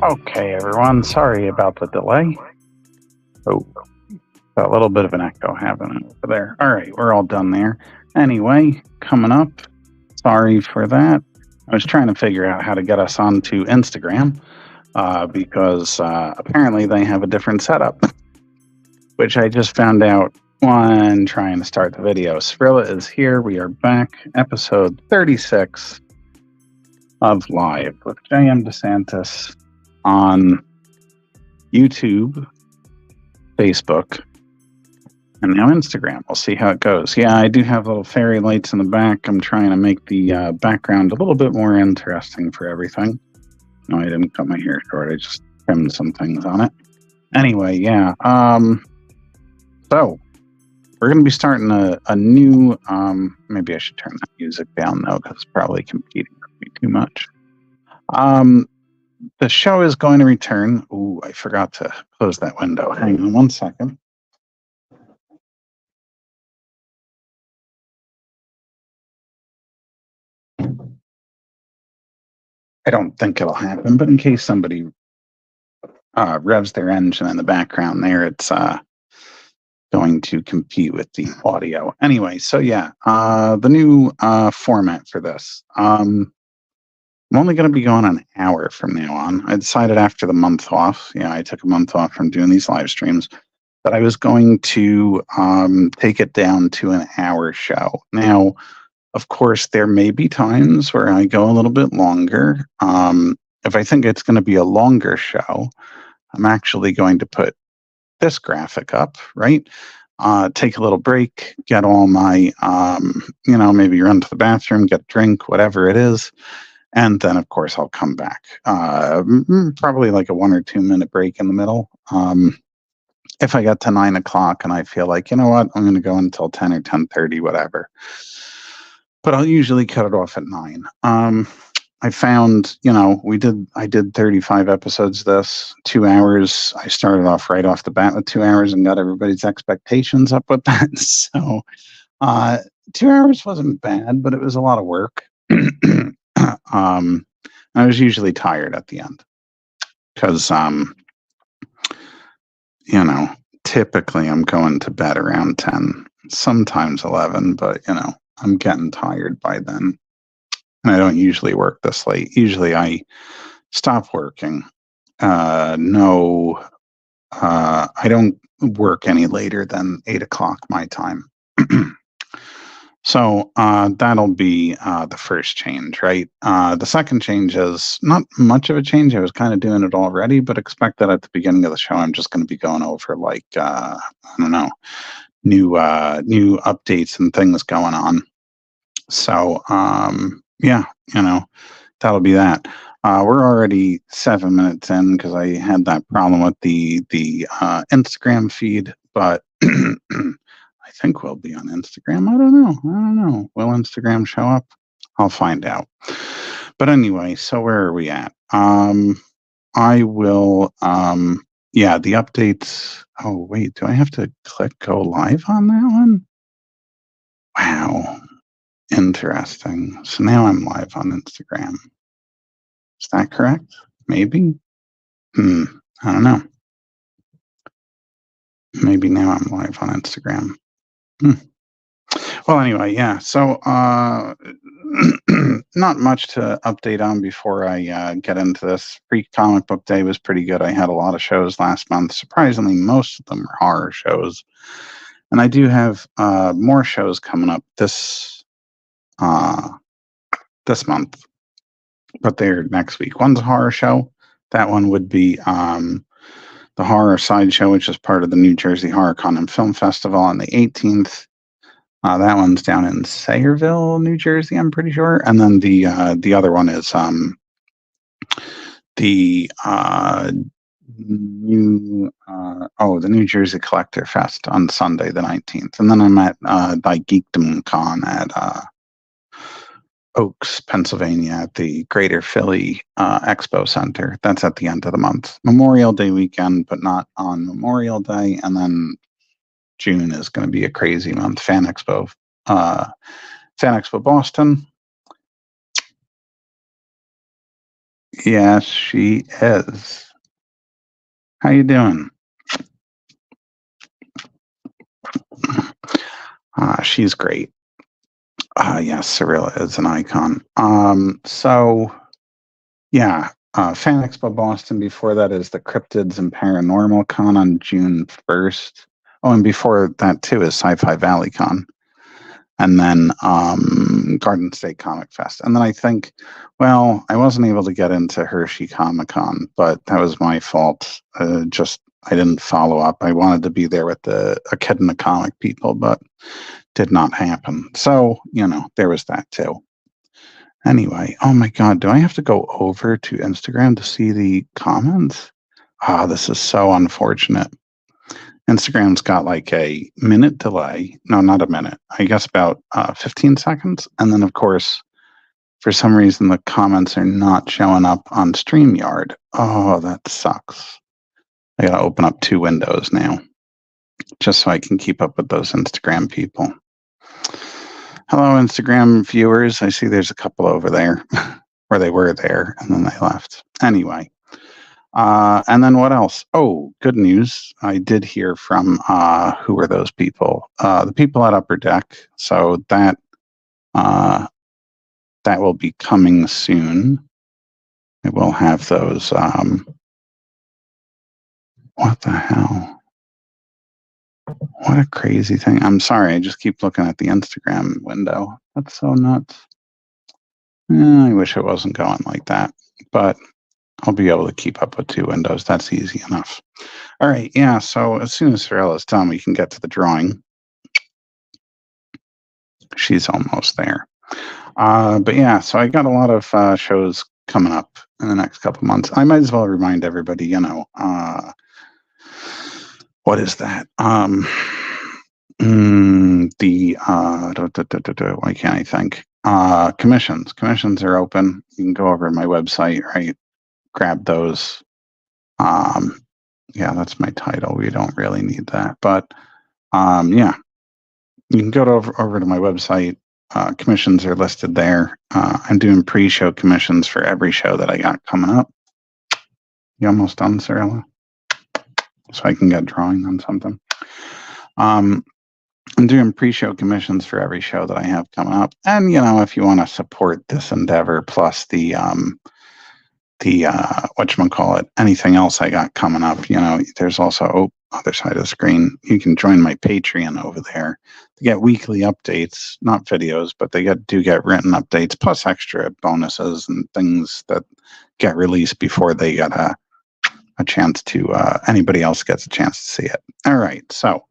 Okay, everyone. Sorry about the delay. Oh, got a little bit of an echo happening over there. All right, we're all done there. Anyway, coming up. Sorry for that. I was trying to figure out how to get us onto Instagram because apparently they have a different setup, which I just found out when trying to start the video. Skrilla is here. We are back, episode 36 of Live with JM DeSantis on YouTube, Facebook, and now Instagram. We'll see how it goes. Yeah, I do have little fairy lights in the back. I'm trying to make the background a little bit more interesting for everything. No, I didn't cut my hair short. I just trimmed some things on it. Anyway, yeah. So we're going to be starting a new. Maybe I should turn that music down though, because it's probably competing with me too much. The show is going to return. Ooh, I forgot to close that window. Hang on one second. I don't think it'll happen, but in case somebody revs their engine in the background there, it's going to compete with the audio. Anyway, so yeah, the new format for this. I'm only going to be going an hour from now on. I decided after the month off, I took a month off from doing these live streams, that I was going to take it down to an hour show. Now, of course, there may be times where I go a little bit longer. If I think it's going to be a longer show, I'm actually going to put this graphic up, right? Take a little break, get all my, maybe run to the bathroom, get a drink, whatever it is. And then, of course, I'll come back. Probably like a 1 or 2 minute break in the middle. If I get to 9 o'clock and I feel like, you know what, I'm going to go until 10 or 10:30, whatever. But I'll usually cut it off at 9. I found, I did 35 episodes this, 2 hours. I started off right off the bat with 2 hours and got everybody's expectations up with that. So 2 hours wasn't bad, but it was a lot of work. I was usually tired at the end because, typically I'm going to bed around 10, sometimes 11, but, I'm getting tired by then. And I don't usually work this late. Usually I stop working. I don't work any later than 8 o'clock my time. So that'll be the first change, right? The second change is not much of a change. I was kind of doing it already, but expect that at the beginning of the show, I'm just going to be going over like, I don't know, new updates and things going on. So, that'll be that. We're already 7 minutes in because I had that problem with the Instagram feed, but I think we'll be on Instagram. I don't know. Will Instagram show up? I'll find out. But anyway, so where are we at? I will, the updates. Oh, wait, do I have to click go live on that one? Wow. Interesting. So now I'm live on Instagram. Is that correct? Maybe? I don't know. Maybe now I'm live on Instagram. Well, anyway, yeah. So not much to update on before I get into this. Pre-comic book day was pretty good. I had a lot of shows last month. Surprisingly, most of them were horror shows. And I do have more shows coming up this month, but they're next week. One's a horror show. That one would be the Horror Sideshow, which is part of the New Jersey Horror Con and Film Festival on the 18th. That one's down in Sayreville, New Jersey, I'm pretty sure. And then the other one is the New Jersey Collector Fest on Sunday the 19th. And then I'm at Geekdom Con at Oaks, Pennsylvania, at the Greater Philly Expo Center. That's at the end of the month. Memorial Day weekend, but not on Memorial Day. And then June is going to be a crazy month. Fan Expo Boston. Yes, she is. How you doing? She's great. Yes, Cirilla is an icon. Yeah, Fan Expo Boston. Before that is the Cryptids and Paranormal Con on June 1st. Oh, and before that too is Sci-Fi Valley Con. And then Garden State Comic Fest. And then I think, well, I wasn't able to get into Hershey Comic Con, but that was my fault. I didn't follow up. I wanted to be there with a kid in the comic people, but did not happen. So, there was that too. Anyway, oh my God, do I have to go over to Instagram to see the comments? This is so unfortunate. Instagram's got like a minute delay. No, not a minute. I guess about 15 seconds. And then, of course, for some reason, the comments are not showing up on StreamYard. Oh, that sucks. I got to open up 2 windows now just so I can keep up with those Instagram people. Hello, Instagram viewers. I see there's a couple over there, or they were there, and then they left. Anyway. And then what else? Oh, good news. I did hear from, who were those people? The people at Upper Deck. So that will be coming soon. I will have those, what the hell? What a crazy thing. I'm sorry. I just keep looking at the Instagram window. That's so nuts. I wish it wasn't going like that, but I'll be able to keep up with 2 windows. That's easy enough. All right. Yeah. So as soon as Cirella's done, we can get to the drawing. She's almost there. But yeah, so I got a lot of shows coming up in the next couple months. I might as well remind everybody, what is that? Why can't I think? Commissions. Commissions are open. You can go over to my website, right? Grab those. Yeah, that's my title. We don't really need that, but yeah, you can go over to my website. Commissions are listed there. I'm doing pre-show commissions for every show that I got coming up. You almost done, Cirilla? So I can get drawing on something. I'm doing pre-show commissions for every show that I have coming up. And, if you want to support this endeavor plus the whatchamacallit, anything else I got coming up, there's also, other side of the screen, you can join my Patreon over there to get weekly updates, not videos, but they do get written updates plus extra bonuses and things that get released before they get a chance to, anybody else gets a chance to see it. All right. So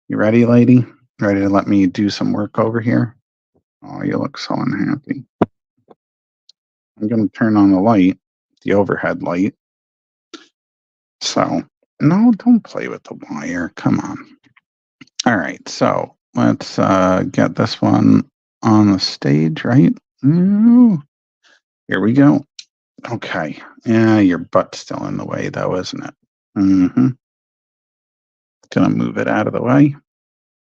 you ready, lady? Ready to let me do some work over here? Oh, you look so unhappy. I'm going to turn on the light, the overhead light. So, no, don't play with the wire. Come on. All right. So let's get this one on the stage, right? Ooh, here we go. Okay. Yeah, your butt's still in the way, though, isn't it? Mm-hmm. Gonna move it out of the way.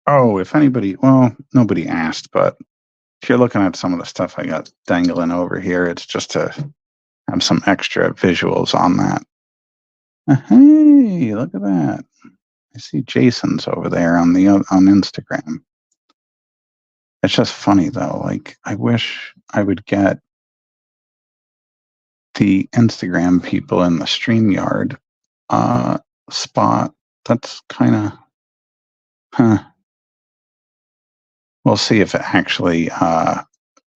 Oh, if anybody, well, nobody asked, but if you're looking at some of the stuff I got dangling over here, it's just to have some extra visuals on that. Hey, look at that. I see Jason's over there on Instagram. It's just funny though. Like, I wish I would get the Instagram people in the StreamYard spot. That's kind of, we'll see if it actually,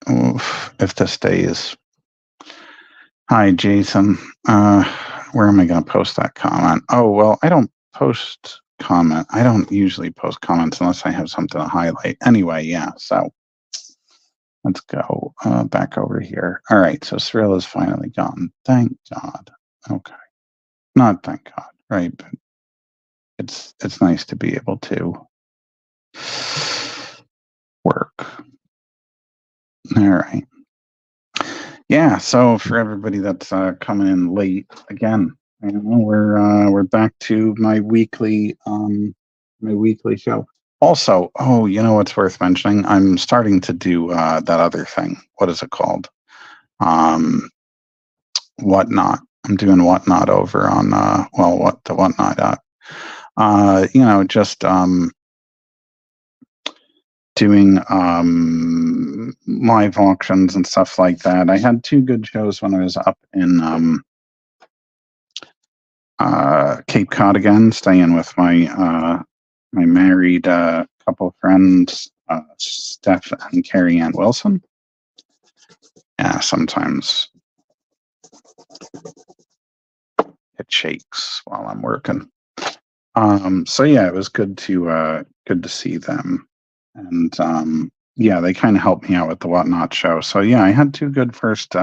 if this stays. Hi, Jason. Where am I going to post that comment? Oh, well, I don't post comment. I don't usually post comments unless I have something to highlight. Anyway, yeah, so let's go back over here. All right, so Cirilla's finally gone. Thank God. Okay. Not thank God, right? But it's nice to be able to work. All right. Yeah, so for everybody that's coming in late, again, we're back to my weekly show. Also, oh, what's worth mentioning? I'm starting to do that other thing. What is it called? Whatnot. I'm doing Whatnot over on what the Whatnot. Just doing live auctions and stuff like that. I had 2 good shows when I was up in Cape Cod again, staying with my my married couple friends, Steph and Carrie Ann Wilson. Yeah, sometimes it shakes while I'm working. So yeah, it was good to see them, and yeah, they kind of helped me out with the Whatnot show. So yeah, I had 2 good first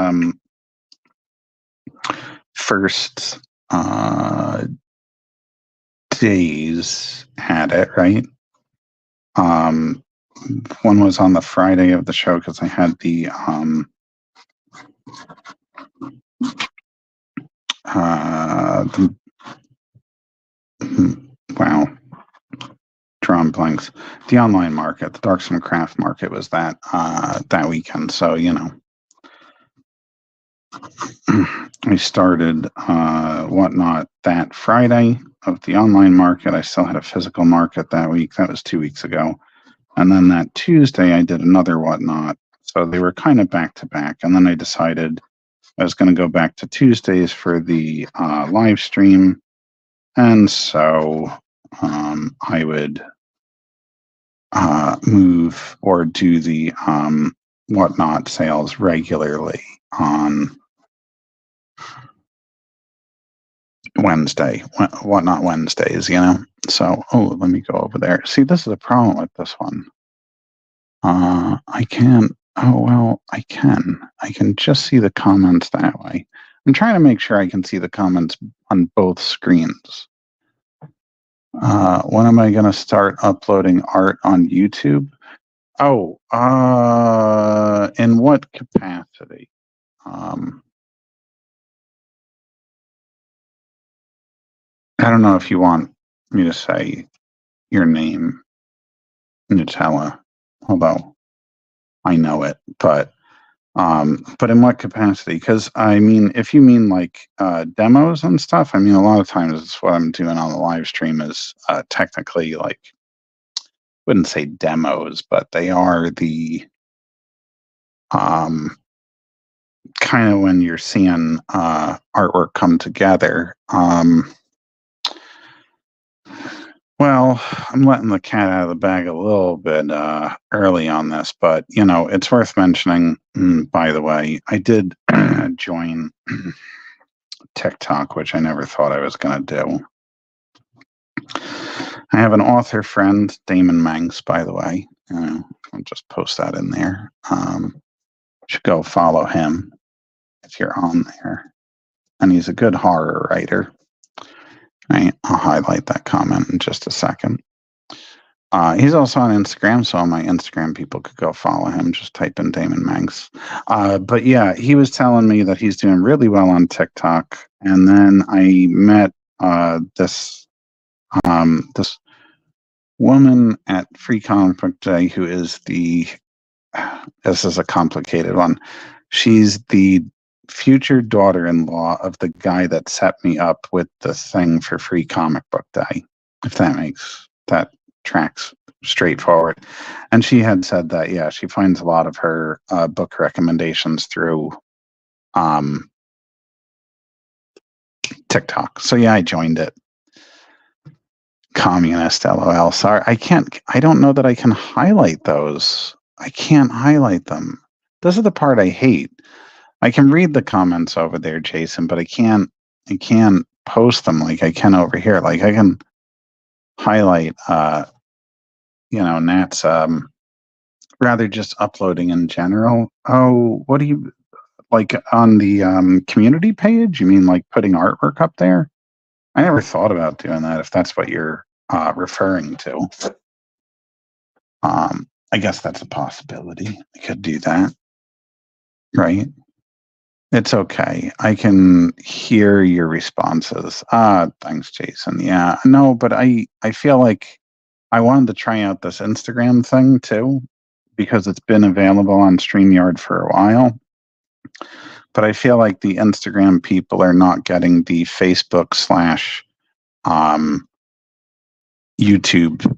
days at it, right? One was on the Friday of the show because I had the wow, drawing blanks. The online market, the Darksome Craft Market, was that weekend. So I started Whatnot that Friday of the online market. I still had a physical market that week. That was 2 weeks ago. And then that Tuesday, I did another Whatnot. So they were kind of back to back. And then I decided I was going to go back to Tuesdays for the live stream. And so I would move or do the Whatnot sales regularly on Wednesday, Whatnot Wednesdays, So, let me go over there. See, this is a problem with this one. I can't. Oh, well, I can. I can just see the comments that way. I'm trying to make sure I can see the comments on both screens. When am I going to start uploading art on YouTube? Oh, in what capacity? I don't know if you want me to say your name, Nutella, although I know it, but in what capacity? Because I mean, if you mean like demos and stuff, I mean, a lot of times it's what I'm doing on the live stream is technically like, wouldn't say demos, but they are the kind of when you're seeing artwork come together. Well, I'm letting the cat out of the bag a little bit early on this, but it's worth mentioning. By the way, I did join TikTok, which I never thought I was going to do. I have an author friend, Damon Manx, by the way. I'll just post that in there. You should go follow him if you're on there. And he's a good horror writer. Right, I'll highlight that comment in just a second. He's also on Instagram, so all my Instagram people could go follow him. Just type in Damon Manx. But yeah, he was telling me that he's doing really well on TikTok. And then I met this woman at Free Comic Book Day who is this is a complicated one. She's the future daughter-in-law of the guy that set me up with the thing for Free Comic Book Day, if that tracks straightforward. And she had said that, yeah, she finds a lot of her book recommendations through TikTok. So yeah, I joined it. Communist, LOL. Sorry, I don't know that I can highlight those. I can't highlight them. This is the part I hate. I can read the comments over there, Jason, but I can't post them like I can over here. Like I can highlight Nat's rather just uploading in general. Oh, what do you like on the community page? You mean like putting artwork up there? I never thought about doing that if that's what you're referring to. I guess that's a possibility. I could do that. Right? It's okay. I can hear your responses. Thanks, Jason. Yeah, no, but I feel like I wanted to try out this Instagram thing too, because it's been available on StreamYard for a while. but I feel like the Instagram people are not getting the Facebook slash YouTube,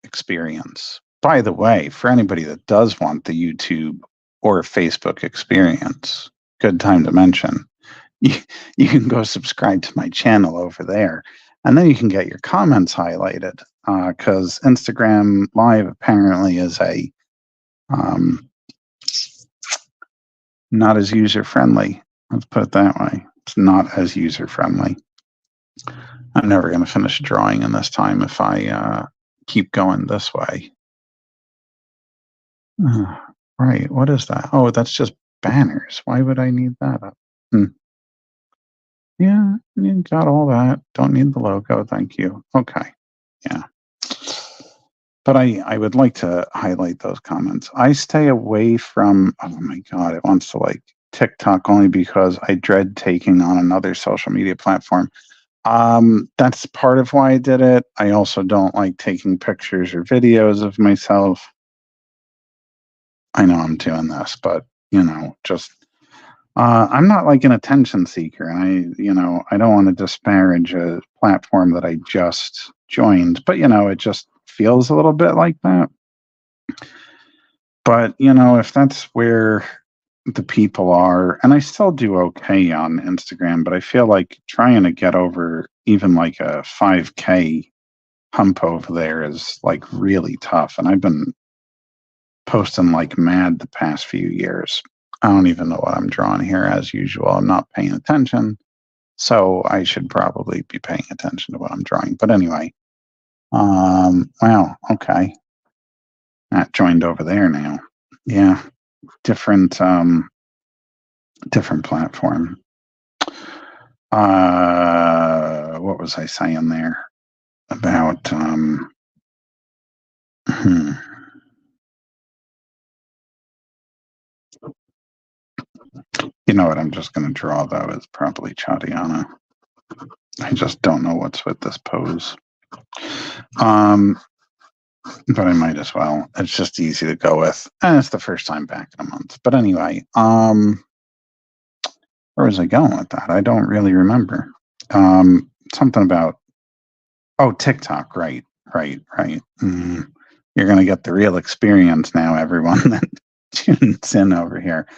experience. By the way, for anybody that does want the YouTube or Facebook experience, good time to mention, you can go subscribe to my channel over there, and then you can get your comments highlighted, because Instagram Live apparently is a not as user friendly. Let's put it that way. It's not as user friendly. I'm never going to finish drawing in this time if I keep going this way. Right. What is that? Oh, that's just banners. Why would I need that up? Yeah, you got all that. Don't need the logo. Thank you. Okay. Yeah. But I would like to highlight those comments. I stay away from, oh my God, it wants to like TikTok only because I dread taking on another social media platform. That's part of why I did it. I also don't like taking pictures or videos of myself. I know I'm doing this, but just I'm not like an attention seeker, and I don't want to disparage a platform that I just joined, but it just feels a little bit like that. But if that's where the people are, and I still do okay on Instagram, but I feel like trying to get over even like a 5K hump over there is like really tough. And I've been posting like mad the past few years. I don't even know what I'm drawing here as usual. I'm not paying attention. So I should probably be paying attention to what I'm drawing. But anyway, wow, okay. That joined over there now. Yeah. Different platform. What was I saying there about you know what I'm just going to draw though is probably Chadiana. I just don't know what's with this pose. But I might as well. It's just easy to go with. And it's the first time back in a month. But anyway, where was I going with that? I don't really remember. Something about, TikTok. Right. You're going to get the real experience now, everyone that tunes in over here.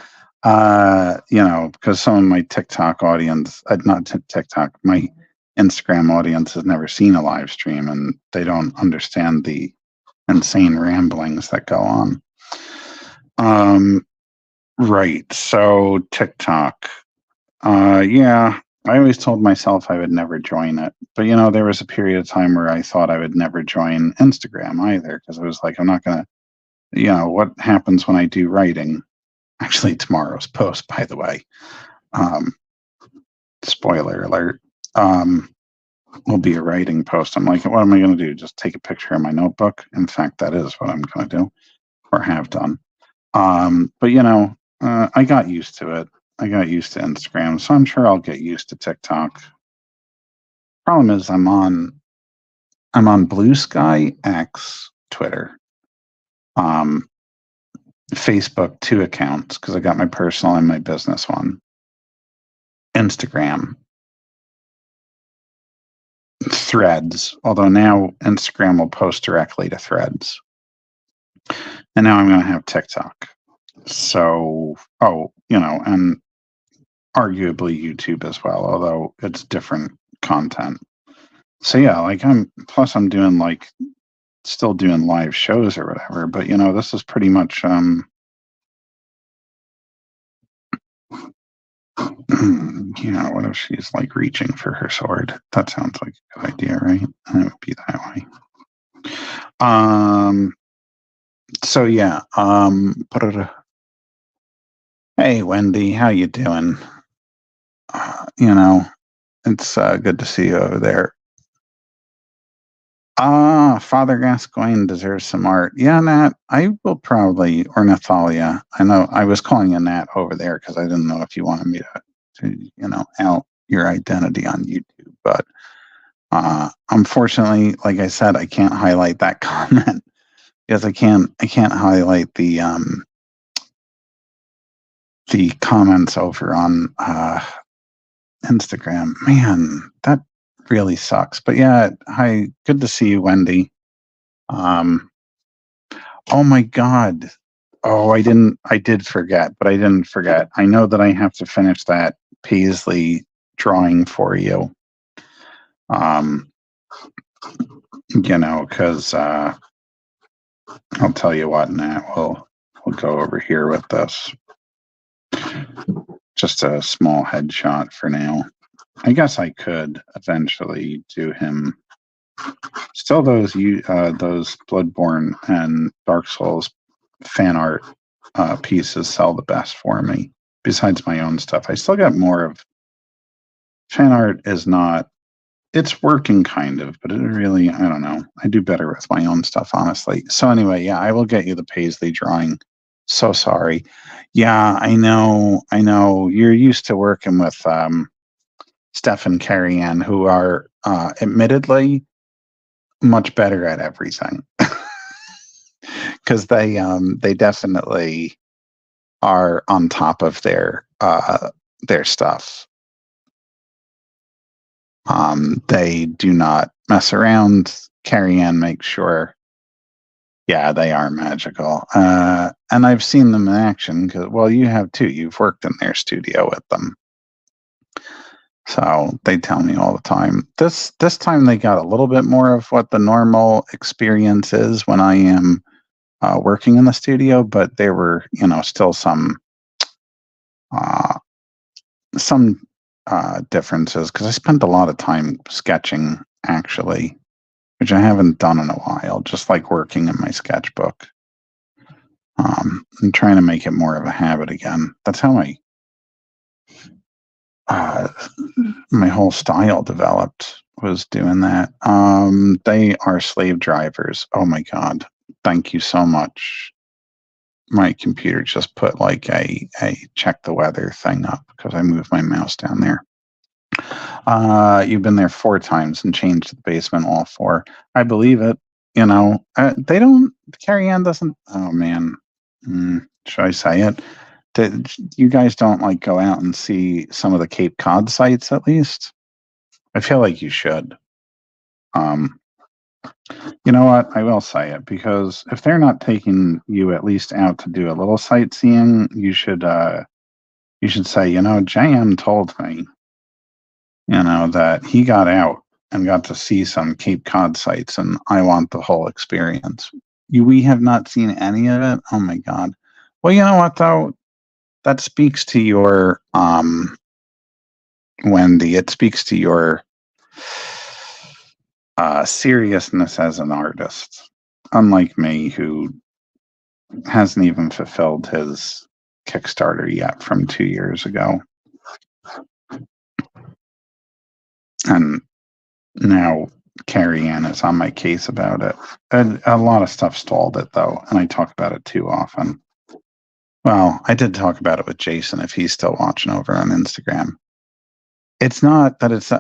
Because some of my TikTok audience, not TikTok, my Instagram audience has never seen a live stream and they don't understand the insane ramblings that go on. Right. So TikTok. Yeah, I always told myself I would never join it. But there was a period of time where I thought I would never join Instagram either, because I was like, I'm not gonna, what happens when I do writing? Actually, tomorrow's post, by the way. Spoiler alert. Will be a writing post. I'm like, what am I going to do? Just take a picture of my notebook? In fact, that is what I'm going to do, or have done. But I got used to it. I got used to Instagram, so I'm sure I'll get used to TikTok. Problem is, I'm on Blue Sky, X, Twitter, Facebook, 2 accounts because I got my personal and my business one, Instagram, Threads, although now Instagram will post directly to Threads. And now I'm going to have TikTok. So, and arguably YouTube as well, although it's different content. So yeah, like I'm doing still doing live shows or whatever, but this is pretty much what if she's like reaching for her sword? That sounds like a good idea, right? And it would be that way. So yeah, hey Wendy, how you doing? It's good to see you over there. Father Gascoigne deserves some art. Yeah, Nat, I will probably, or Nathalia. I know I was calling you Nat over there because I didn't know if you wanted me to out your identity on YouTube. But unfortunately, like I said, I can't highlight that comment because I can't highlight the the comments over on Instagram. Man, that really sucks. But yeah, hi, good to see you, Wendy. Oh my God. Oh, I did forget, but I didn't forget. I know that I have to finish that Paisley drawing for you. Because I'll tell you what, Nat, we'll go over here with this. Just a small headshot for now. I guess I could eventually do him. Still, those Bloodborne and Dark Souls fan art pieces sell the best for me. Besides my own stuff, I still got more of fan art. Is not. It's working kind of, but it really, I don't know. I do better with my own stuff, honestly. So anyway, yeah, I will get you the Paisley drawing. So sorry. Yeah, I know. You're used to working with Steph and Carrie Ann, who are admittedly much better at everything. Because they definitely are on top of their stuff. They do not mess around. Carrie Ann makes sure. Yeah, they are magical. And I've seen them in action because, well, you have too. You've worked in their studio with them. So they tell me all the time. This time they got a little bit more of what the normal experience is when I am working in the studio, but there were, still some differences because I spent a lot of time sketching actually, which I haven't done in a while, just like working in my sketchbook. I'm trying to make it more of a habit again. That's how my whole style developed, was doing that. They are slave drivers. Oh my God. Thank you so much. My computer just put like a check the weather thing up because I moved my mouse down there. You've been there 4 times and changed the basement all 4. I believe it. They don't. Carrie Ann doesn't. Oh man, should I say it? You guys don't like go out and see some of the Cape Cod sites at least? I feel like you should. You know what? I will say it because if they're not taking you at least out to do a little sightseeing, you should say, JM told me, that he got out and got to see some Cape Cod sites, and I want the whole experience. We have not seen any of it. Oh my God. Well, you know what though? That speaks to your Wendy. It speaks to your seriousness as an artist, unlike me, who hasn't even fulfilled his Kickstarter yet from 2 years ago. And now Carrie Ann is on my case about it. And a lot of stuff stalled it, though, and I talk about it too often. Well, I did talk about it with Jason, if he's still watching over on Instagram. It's not that it's,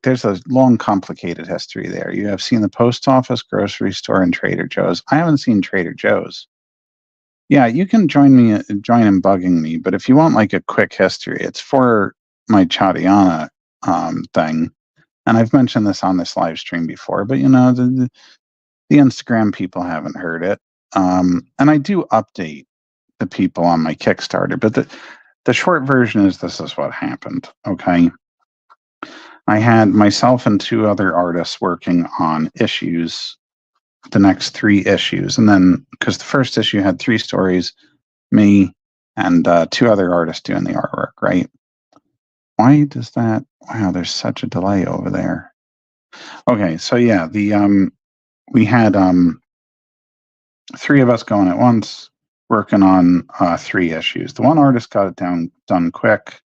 there's a long, complicated history there. You have seen the post office, grocery store, and Trader Joe's. I haven't seen Trader Joe's. Yeah, you can join in bugging me, but if you want like a quick history, it's for my Chadiana thing. And I've mentioned this on this live stream before, but the Instagram people haven't heard it. And I do update the people on my Kickstarter, but the short version is this is what happened. Okay. I had myself and 2 other artists working on issues, the next 3 issues. And then, because the first issue had 3 stories, me and 2 other artists doing the artwork, right? Why does that? Wow, there's such a delay over there. Okay, so yeah, we had 3 of us going at once, working on 3 issues. The one artist got it done quick.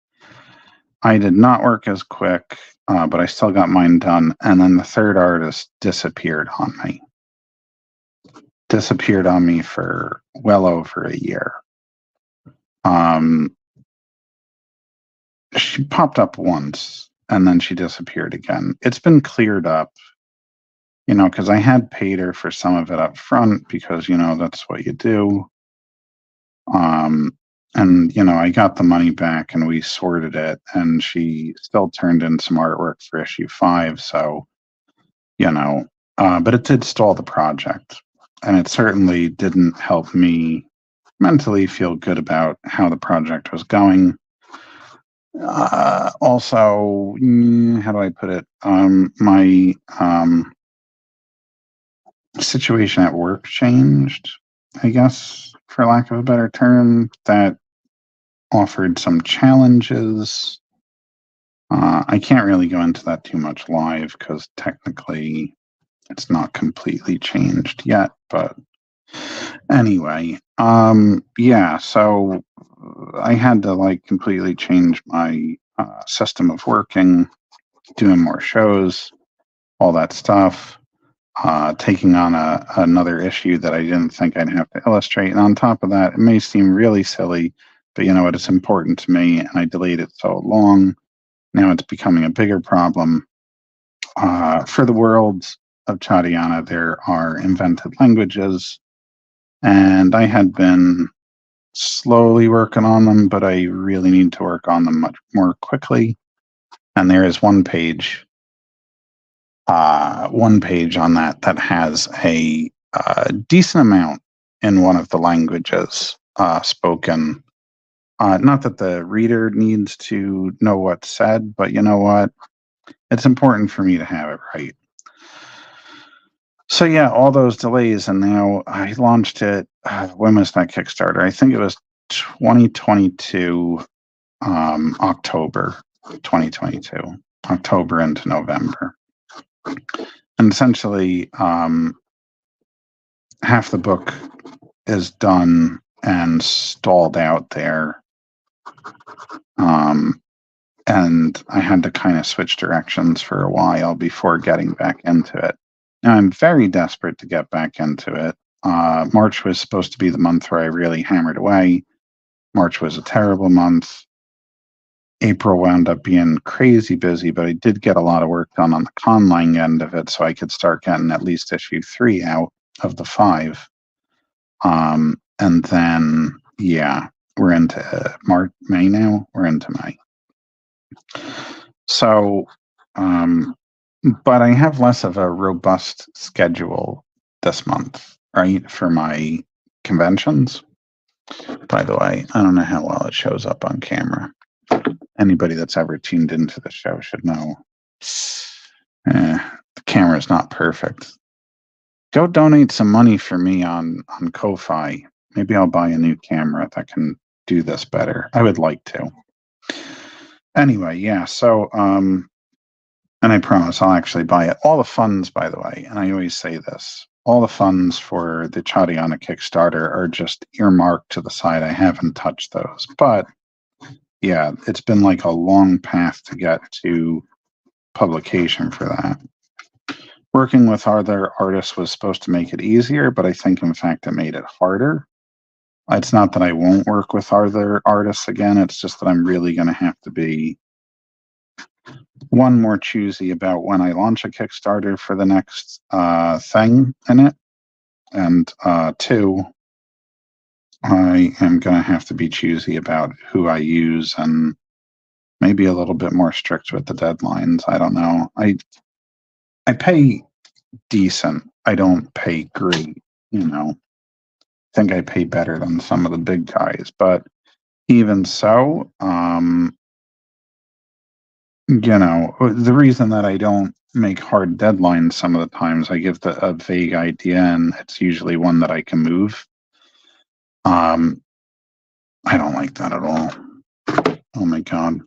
I did not work as quick, but I still got mine done. And then the 3rd artist disappeared on me. Disappeared on me for well over a year. She popped up once and then she disappeared again. It's been cleared up, because I had paid her for some of it up front because, that's what you do. and I got the money back and we sorted it, and she still turned in some artwork for issue 5. So, but it did stall the project, and it certainly didn't help me mentally feel good about how the project was going. Also, how do I put it? My situation at work changed, I guess, for lack of a better term, that offered some challenges. I can't really go into that too much live because technically it's not completely changed yet. But anyway, yeah, so I had to completely change my system of working, doing more shows, all that stuff. Taking on another issue that I didn't think I'd have to illustrate. And on top of that, it may seem really silly, but you know what? It's important to me, and I delayed it so long. Now it's becoming a bigger problem. For the worlds of Chadiana, there are invented languages, and I had been slowly working on them, but I really need to work on them much more quickly. And there is one page on that has a decent amount in one of the languages spoken. Not that the reader needs to know what's said, but you know what? It's important for me to have it right. So yeah, all those delays, and now I launched it. When was that Kickstarter? I think it was 2022, October 2022, October into November. And essentially, half the book is done and stalled out there. And I had to kind of switch directions for a while before getting back into it. Now I'm very desperate to get back into it. March was supposed to be the month where I really hammered away. March was a terrible month. April wound up being crazy busy, but I did get a lot of work done on the conlang end of it, so I could start getting at least issue 3 out of the 5. And then, yeah, we're into May now. We're into May. So, but I have less of a robust schedule this month, right, for my conventions. By the way, I don't know how well it shows up on camera. Anybody that's ever tuned into the show should know the camera's not perfect. Go donate some money for me on Ko-Fi. Maybe I'll buy a new camera that can do this better. I would like to. Anyway, yeah, so, and I promise I'll actually buy it. All the funds, by the way, and I always say this, all the funds for the Chadiana Kickstarter are just earmarked to the side. I haven't touched those. But, yeah, it's been like a long path to get to publication for that. Working with other artists was supposed to make it easier, but I think, in fact, it made it harder. It's not that I won't work with other artists again. It's just that I'm really going to have to be, one, more choosy about when I launch a Kickstarter for the next thing in it. And 2, I am going to have to be choosy about who I use and maybe a little bit more strict with the deadlines. I don't know. I pay decent. I don't pay great, I think I pay better than some of the big guys, but even so, the reason that I don't make hard deadlines some of the times, I give a vague idea, and it's usually one that I can move. I don't like that at all. Oh my God.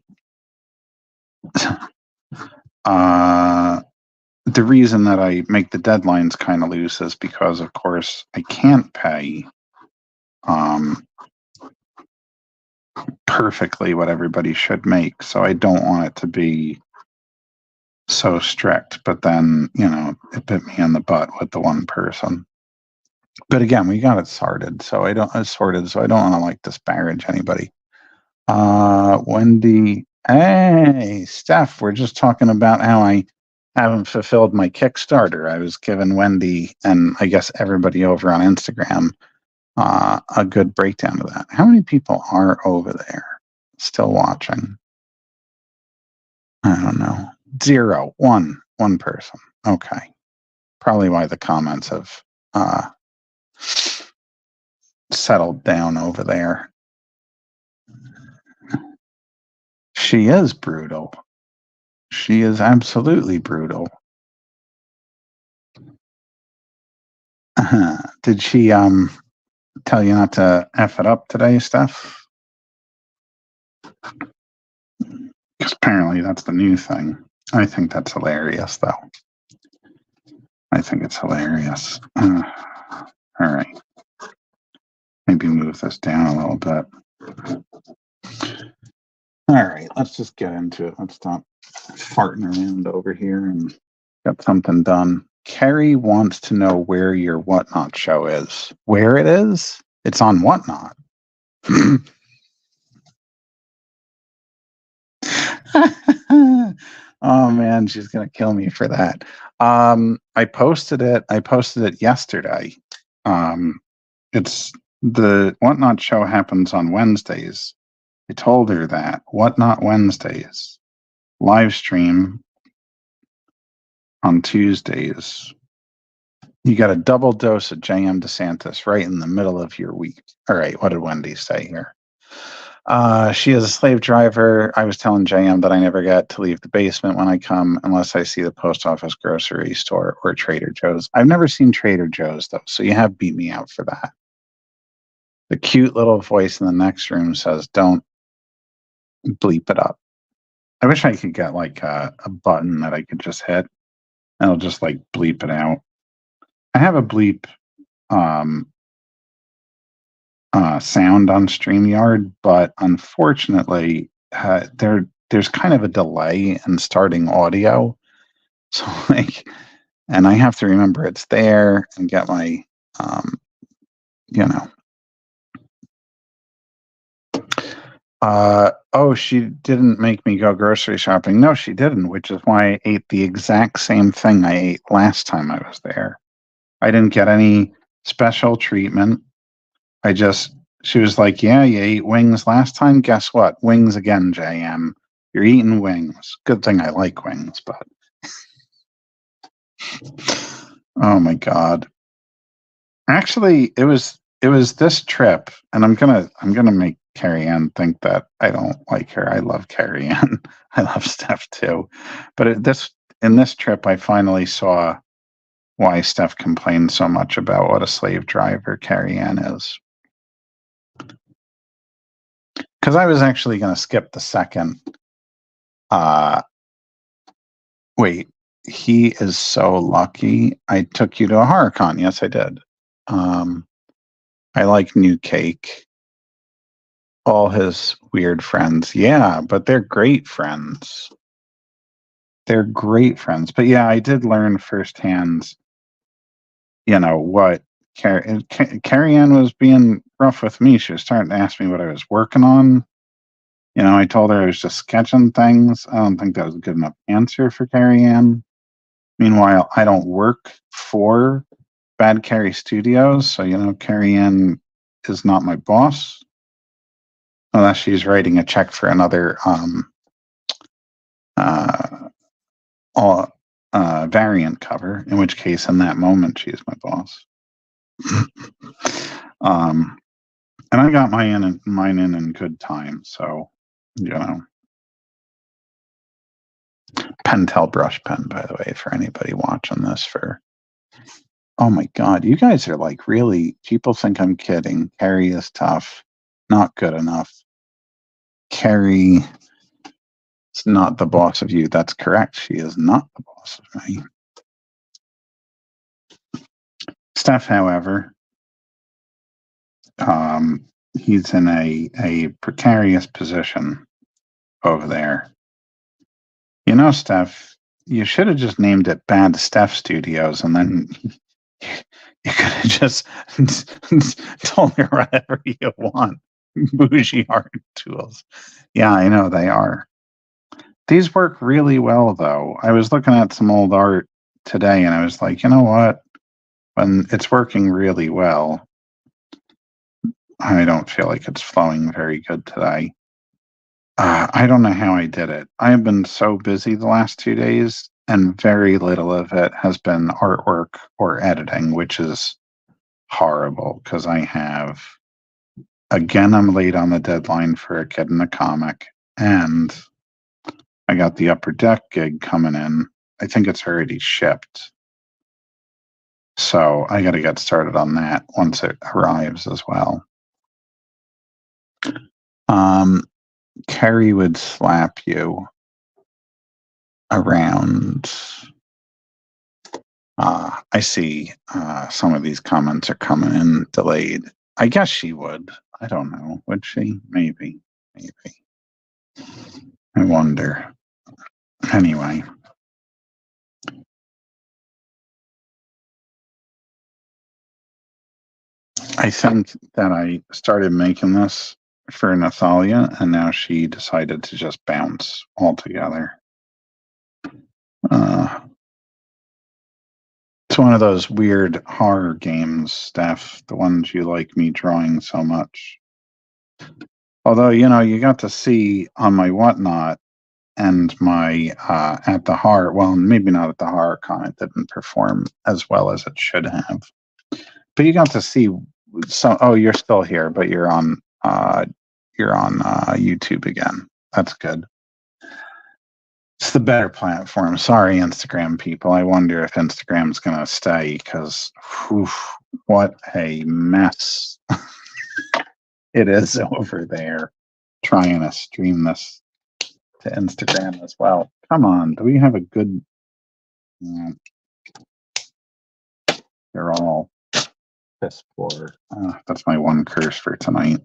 The reason that I make the deadlines kind of loose is because, of course, I can't pay perfectly what everybody should make. So I don't want it to be so strict. But then, it bit me in the butt with the one person. But again, we got it sorted. So I don't want to disparage anybody. Wendy, hey, Steph, we're just talking about how I haven't fulfilled my Kickstarter. I was giving Wendy and I guess everybody over on Instagram a good breakdown of that. How many people are over there still watching? I don't know. 0, 1 person. Okay. Probably why the comments have settled down over there. She is brutal. She is absolutely brutal. Did she tell you not to F it up today, Steph? Because apparently that's the new thing. I think that's hilarious, though. I think it's hilarious. All right. Maybe move this down a little bit. All right, let's just get into it. Let's stop farting around over here and get something done. Kerry wants to know where your Whatnot show is. Where it is? It's on Whatnot. Oh man, she's gonna kill me for that. I posted it yesterday. It's the Whatnot show happens on Wednesdays. I told her that. Whatnot Wednesdays. Live stream on Tuesdays. You got a double dose of JM DeSantis right in the middle of your week. All right, what did Wendy say here? She is a slave driver. I was telling JM that I never get to leave the basement when I come unless I see the post office, grocery store, or Trader Joe's. I've never seen Trader Joe's, though, so you have beat me out for that. The cute little voice in the next room says, don't bleep it up. I wish I could get like a button that I could just hit and it'll just like bleep it out. I have a bleep sound on StreamYard, but unfortunately, there's kind of a delay in starting audio. So like, and I have to remember it's there and get my, you know. Oh, she didn't make me go grocery shopping. No, she didn't, which is why I ate the exact same thing I ate last time I was there. I didn't get any special treatment. She was like, yeah, you ate wings last time. Guess what? Wings again, JM. You're eating wings. Good thing I like wings, but oh my God. Actually, it was this trip, and I'm gonna make Carrie Ann think that I don't like her. I love Carrie Ann. I love Steph too. But in this trip, I finally saw why Steph complained so much about what a slave driver Carrie Ann is. Because I was actually going to skip the second. Wait, he is so lucky. I took you to a horror con. Yes, I did. I like New Cake. All his weird friends. Yeah, but they're great friends. They're great friends. But yeah, I did learn firsthand, what Carrie Ann was being rough with me. She was starting to ask me what I was working on. I told her I was just sketching things. I don't think that was a good enough answer for Kerry Ann. Meanwhile, I don't work for Bad Kerry Studios, so Kerry Ann is not my boss unless she's writing a check for another variant cover. In which case, in that moment, she is my boss. And I got mine in good time, so. Pentel brush pen, by the way, for anybody watching this oh my God, you guys are like really, people think I'm kidding. Carrie is tough. Not good enough. Carrie is not the boss of you. That's correct. She is not the boss of me. Steph, however, he's in a precarious position over there. Steph, you should have just named it Bad Steph Studios, and then you could have just told her whatever you want. Bougie art tools. Yeah, I know they are. These work really well, though. I was looking at some old art today, and I was like, you know what? When it's working really well. I don't feel like it's flowing very good today. I don't know how I did it. I have been so busy the last 2 days, and very little of it has been artwork or editing, which is horrible because I'm late on the deadline for a kid in a comic, and I got the Upper Deck gig coming in. I think it's already shipped. So I got to get started on that once it arrives as well. Kerry would slap you around. I see some of these comments are coming in delayed. I guess she would. I don't know. Would she? Maybe. I wonder. Anyway. I think that I started making this for Nathalia, and now she decided to just bounce altogether. It's one of those weird horror games, Steph, the ones you like me drawing so much. Although, you got to see on my Whatnot and my at the horror, well, maybe not at the horror con, it didn't perform as well as it should have. But you got to see some. Oh, you're still here, but you're on YouTube again. That's good. It's the better platform. Sorry, Instagram people. I wonder if Instagram's gonna stay because what a mess it is over there. Trying to stream this to Instagram as well. Come on, do we have a good? They're all piss poor. That's my one curse for tonight.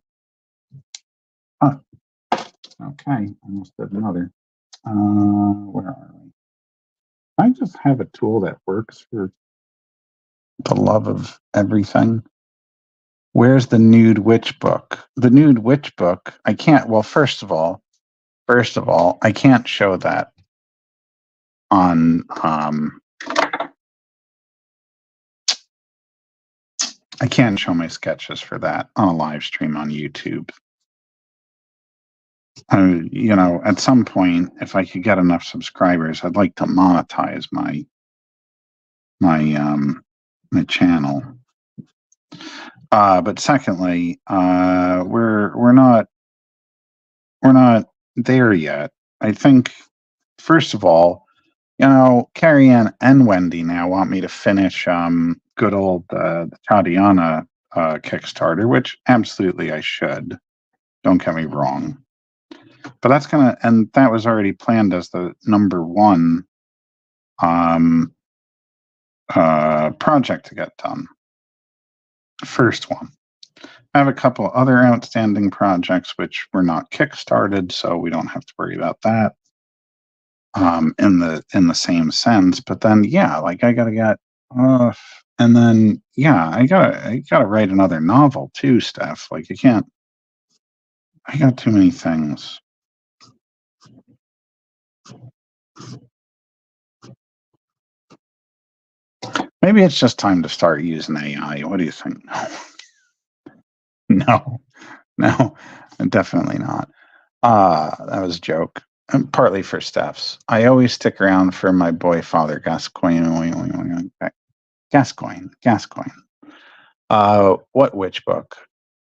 Oh, okay. Almost did another. Where are we? I just have a tool that works for the love of everything. Where's the nude witch book? The nude witch book. I can't. Well, first of all, I can't show that on. I can't show my sketches for that on a live stream on YouTube. At some point, if I could get enough subscribers, I'd like to monetize my channel. But secondly, we're not there yet. I think, first of all, Carrie Ann and Wendy now want me to finish good old the Tatiana Kickstarter, which absolutely I should. Don't get me wrong. But and that was already planned as the number one project to get done. First one. I have a couple other outstanding projects which were not kickstarted, so we don't have to worry about that in the same sense. But then, yeah, like I gotta get, and then yeah, I gotta write another novel too, Steph. Like I got too many things. Maybe it's just time to start using AI. What do you think? No, definitely not. That was a joke. And partly for Steph's. I always stick around for my boy Father Gascoigne. Gascoigne. What witch book?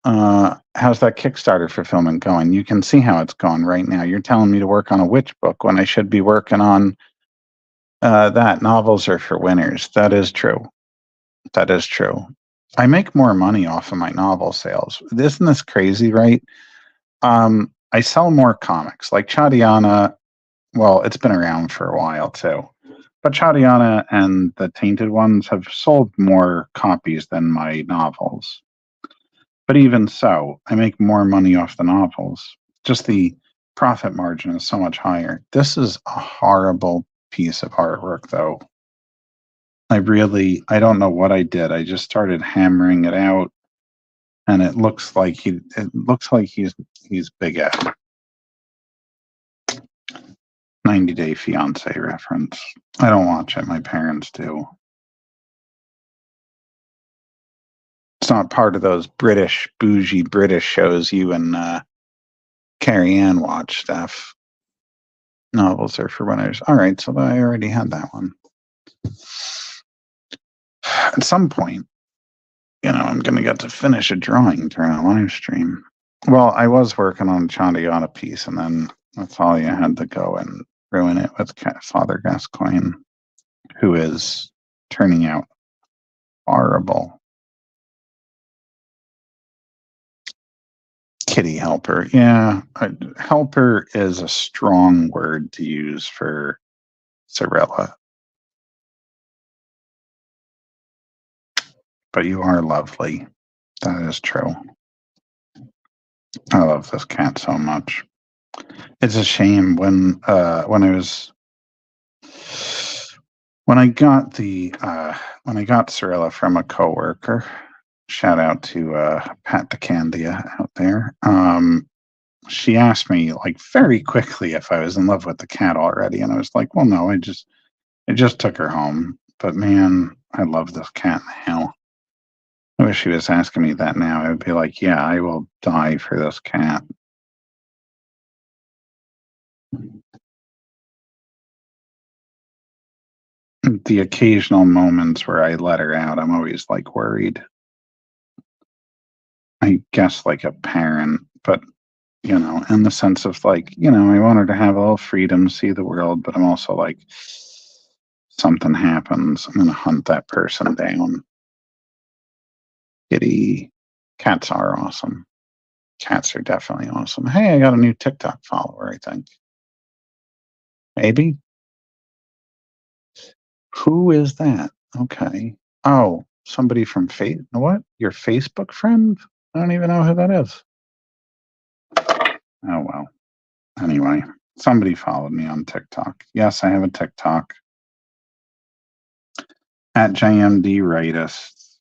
How's that Kickstarter fulfillment going? You can see how it's going right now. You're telling me to work on a witch book when I should be working on that. Novels are for winners. That is true. I make more money off of my novel sales. Isn't this crazy, right? I sell more comics. Like Chadiana, well, it's been around for a while too. But Chadiana and the Tainted Ones have sold more copies than my novels. But even so, I make more money off the novels. Just the profit margin is so much higher. This is a horrible piece of artwork, though. I don't know what I did. I just started hammering it out, and it looks like he's big at 90 Day Fiance reference. I don't watch it. My parents do. It's not part of those bougie British shows you and Carrie Ann watch, Steph. Novels are for winners. All right, so I already had that one. At some point, I'm going to get to finish a drawing during a live stream. Well, I was working on a Chandiana piece, and then that's all you had to go and ruin it with Father Gascoigne, who is turning out horrible. Kitty helper. Yeah, helper is a strong word to use for Cirilla. But you are lovely. That is true. I love this cat so much. It's a shame when I got Cirilla from a coworker. Shout out to Pat DeCandia out there. She asked me like very quickly if I was in love with the cat already, and I was like, well, no, I just took her home. But man, I love this cat now. I wish she was asking me that now. I would be like, yeah, I will die for this cat. The occasional moments where I let her out, I'm always like worried. I guess like a parent, but in the sense of like, I want her to have a little freedom, see the world, but I'm also like, something happens, I'm gonna hunt that person down. Kitty. Cats are awesome. Cats are definitely awesome. Hey, I got a new TikTok follower, I think. Maybe. Who is that? Okay. Oh, somebody from what? Your Facebook friend? I don't even know who that is. Oh well. Anyway, somebody followed me on TikTok. Yes, I have a TikTok. At JMD Rightists.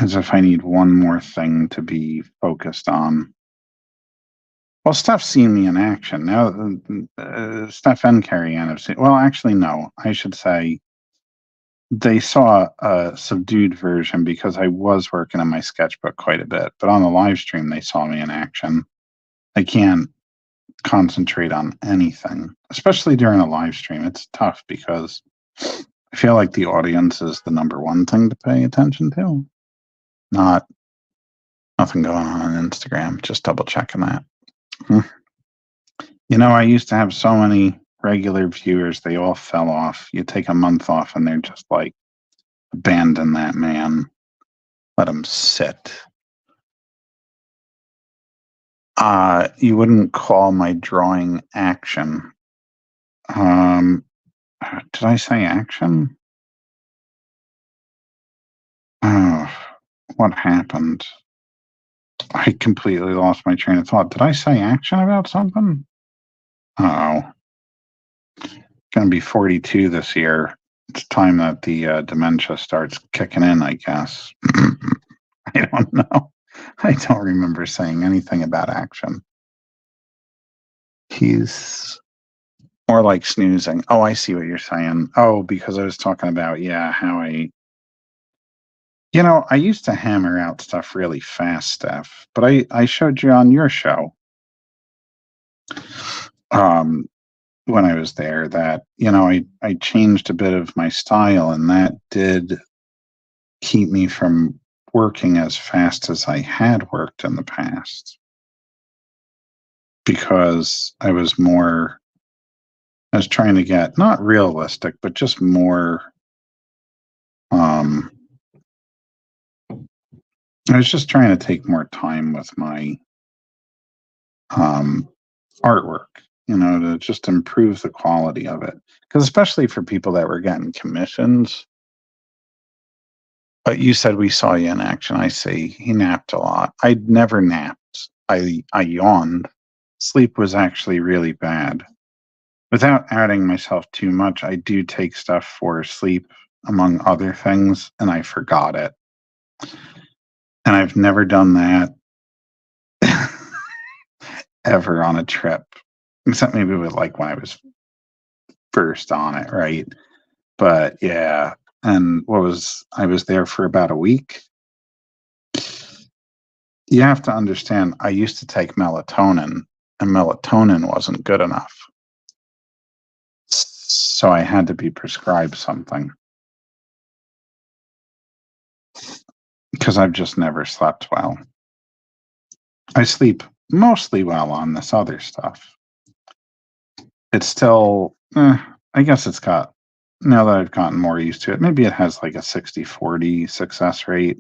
As if I need one more thing to be focused on. Well, Steph's seen me in action. Now, Steph and Carrie Ann have seen. Well, actually, no. I should say they saw a subdued version because I was working on my sketchbook quite a bit. But on the live stream, they saw me in action. I can't concentrate on anything, especially during a live stream. It's tough because I feel like the audience is the number one thing to pay attention to. Nothing going on Instagram. Just double checking that. I used to have so many regular viewers. They all fell off. You take a month off and they're just like, abandon that man. Let him sit. You wouldn't call my drawing action. Did I say action? Oh, what happened? I completely lost my train of thought. Did I say action about something? Oh, gonna be 42 this year. It's time that the dementia starts kicking in, I guess. I don't know. I don't remember saying anything about action. He's more like snoozing. Oh, I see what you're saying. Oh, because I was talking about, how I used to hammer out stuff really fast, Steph, but I showed you on your show when I was there that, I changed a bit of my style, and that did keep me from working as fast as I had worked in the past. Because I was trying to get not realistic, but just more, I was just trying to take more time with my artwork, to just improve the quality of it. Because especially for people that were getting commissions. But you said we saw you in action. I see. He napped a lot. I never napped. I yawned. Sleep was actually really bad. Without outing myself too much, I do take stuff for sleep, among other things, and I forgot it. And I've never done that ever on a trip, except maybe with like when I was first on it, right? But yeah, and I was there for about a week. You have to understand, I used to take melatonin, and melatonin wasn't good enough. So I had to be prescribed something because I've just never slept well. I sleep mostly well on this other stuff. It's still, I guess it's got, now that I've gotten more used to it, maybe it has like a 60-40 success rate.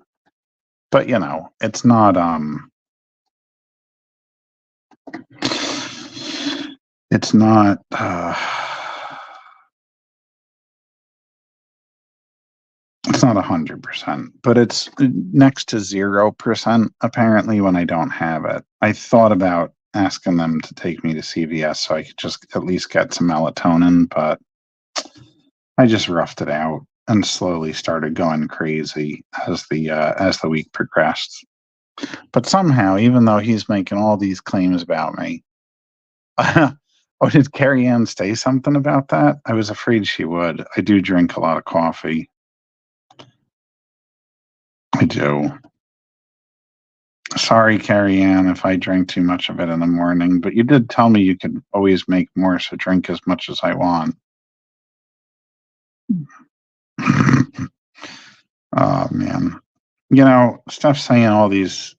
But, it's not, it's not, it's not 100%, but it's next to 0% apparently when I don't have it. I thought about asking them to take me to CVS so I could just at least get some melatonin, but I just roughed it out and slowly started going crazy as the week progressed. But somehow, even though he's making all these claims about me, oh, did Carrie Ann say something about that? I was afraid she would. I do drink a lot of coffee. I do. Sorry, Carrie Ann, if I drank too much of it in the morning, but you did tell me you could always make more, so drink as much as I want. Oh, man. Steph's saying all these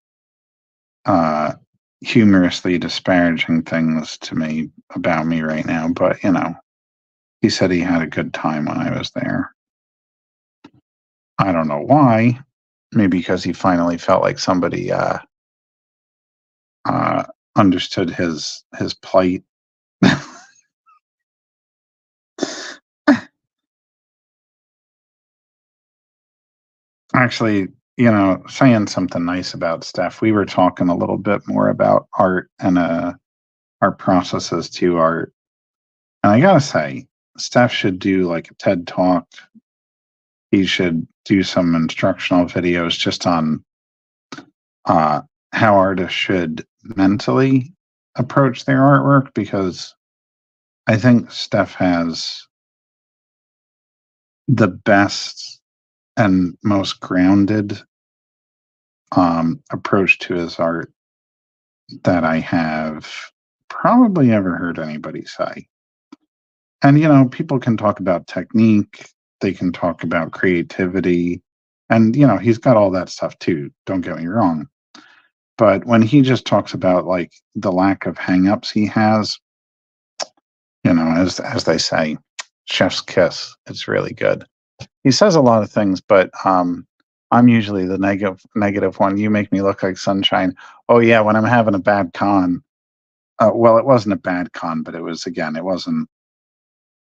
humorously disparaging things to me about me right now, but, he said he had a good time when I was there. I don't know why. Maybe because he finally felt like somebody understood his plight. Actually, saying something nice about Steph, we were talking a little bit more about art and our processes to art. And I gotta say, Steph should do like a TED talk. He should do some instructional videos just on how artists should mentally approach their artwork, because I think Steph has the best and most grounded approach to his art that I have probably ever heard anybody say. And, people can talk about technique, they can talk about creativity, and, he's got all that stuff too. Don't get me wrong. But when he just talks about like the lack of hangups he has, as they say, chef's kiss, it's really good. He says a lot of things, but I'm usually the negative one. You make me look like sunshine. Oh yeah, when I'm having a bad con. Well, it wasn't a bad con, but it was It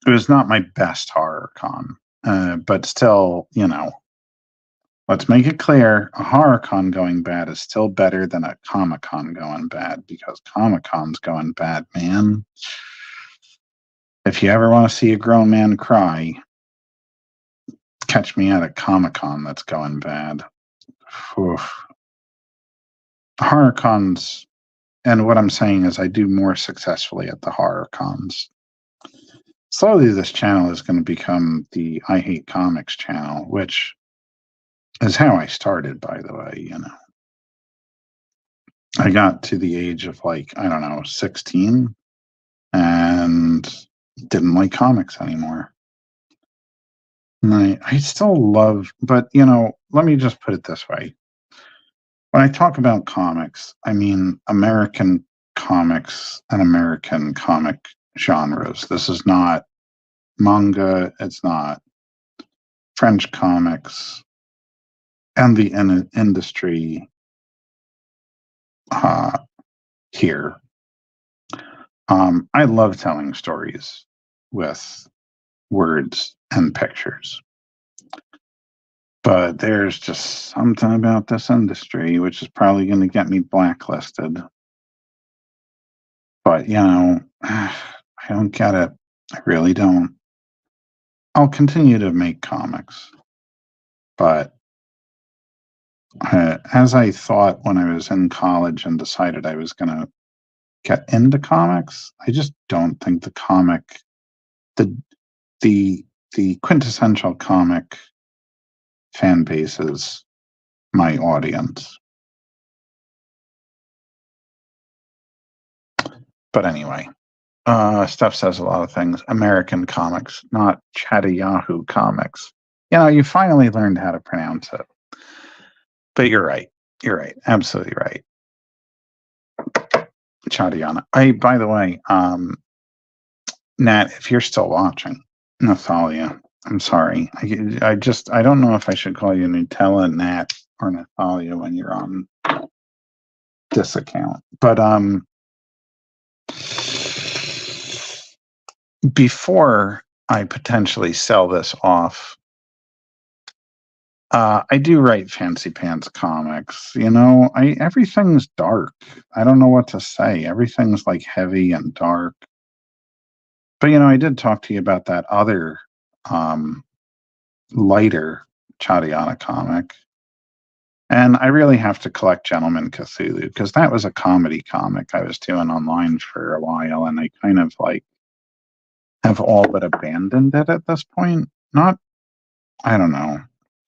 was not my best horror con. But still, let's make it clear: a horror con going bad is still better than a Comic Con going bad, because Comic Con's going bad, man. If you ever want to see a grown man cry, catch me at a Comic Con that's going bad. Oof. Horror cons, and what I'm saying is I do more successfully at the horror cons. Slowly, this channel is going to become the I Hate Comics channel, which is how I started, by the way. I got to the age of like, I don't know, 16 and didn't like comics anymore. And I still love, but let me just put it this way. When I talk about comics, I mean American comics and American comic genres. This is not manga, it's not French comics, and the industry here. I love telling stories with words and pictures. But there's just something about this industry which is probably going to get me blacklisted. But, I don't get it. I really don't. I'll continue to make comics. But as I thought when I was in college and decided I was going to get into comics, I just don't think the quintessential comic fan base is my audience. But anyway, Steph says a lot of things. American comics, not Chatty Yahoo comics. You know, you finally learned how to pronounce it. But you're right. You're right. Absolutely right. Chadiana. By the way, Nat, if you're still watching, Nathalia, I'm sorry. I don't know if I should call you Nutella, Nat, or Nathalia when you're on this account. But before I potentially sell this off, I do write Fancy Pants comics. You know, everything's dark. I don't know what to say. Everything's like heavy and dark. But you know, I did talk to you about that other lighter Chadiana comic. And I really have to collect Gentleman Cthulhu because that was a comedy comic I was doing online for a while, and I kind of like have all but abandoned it at this point. I don't know.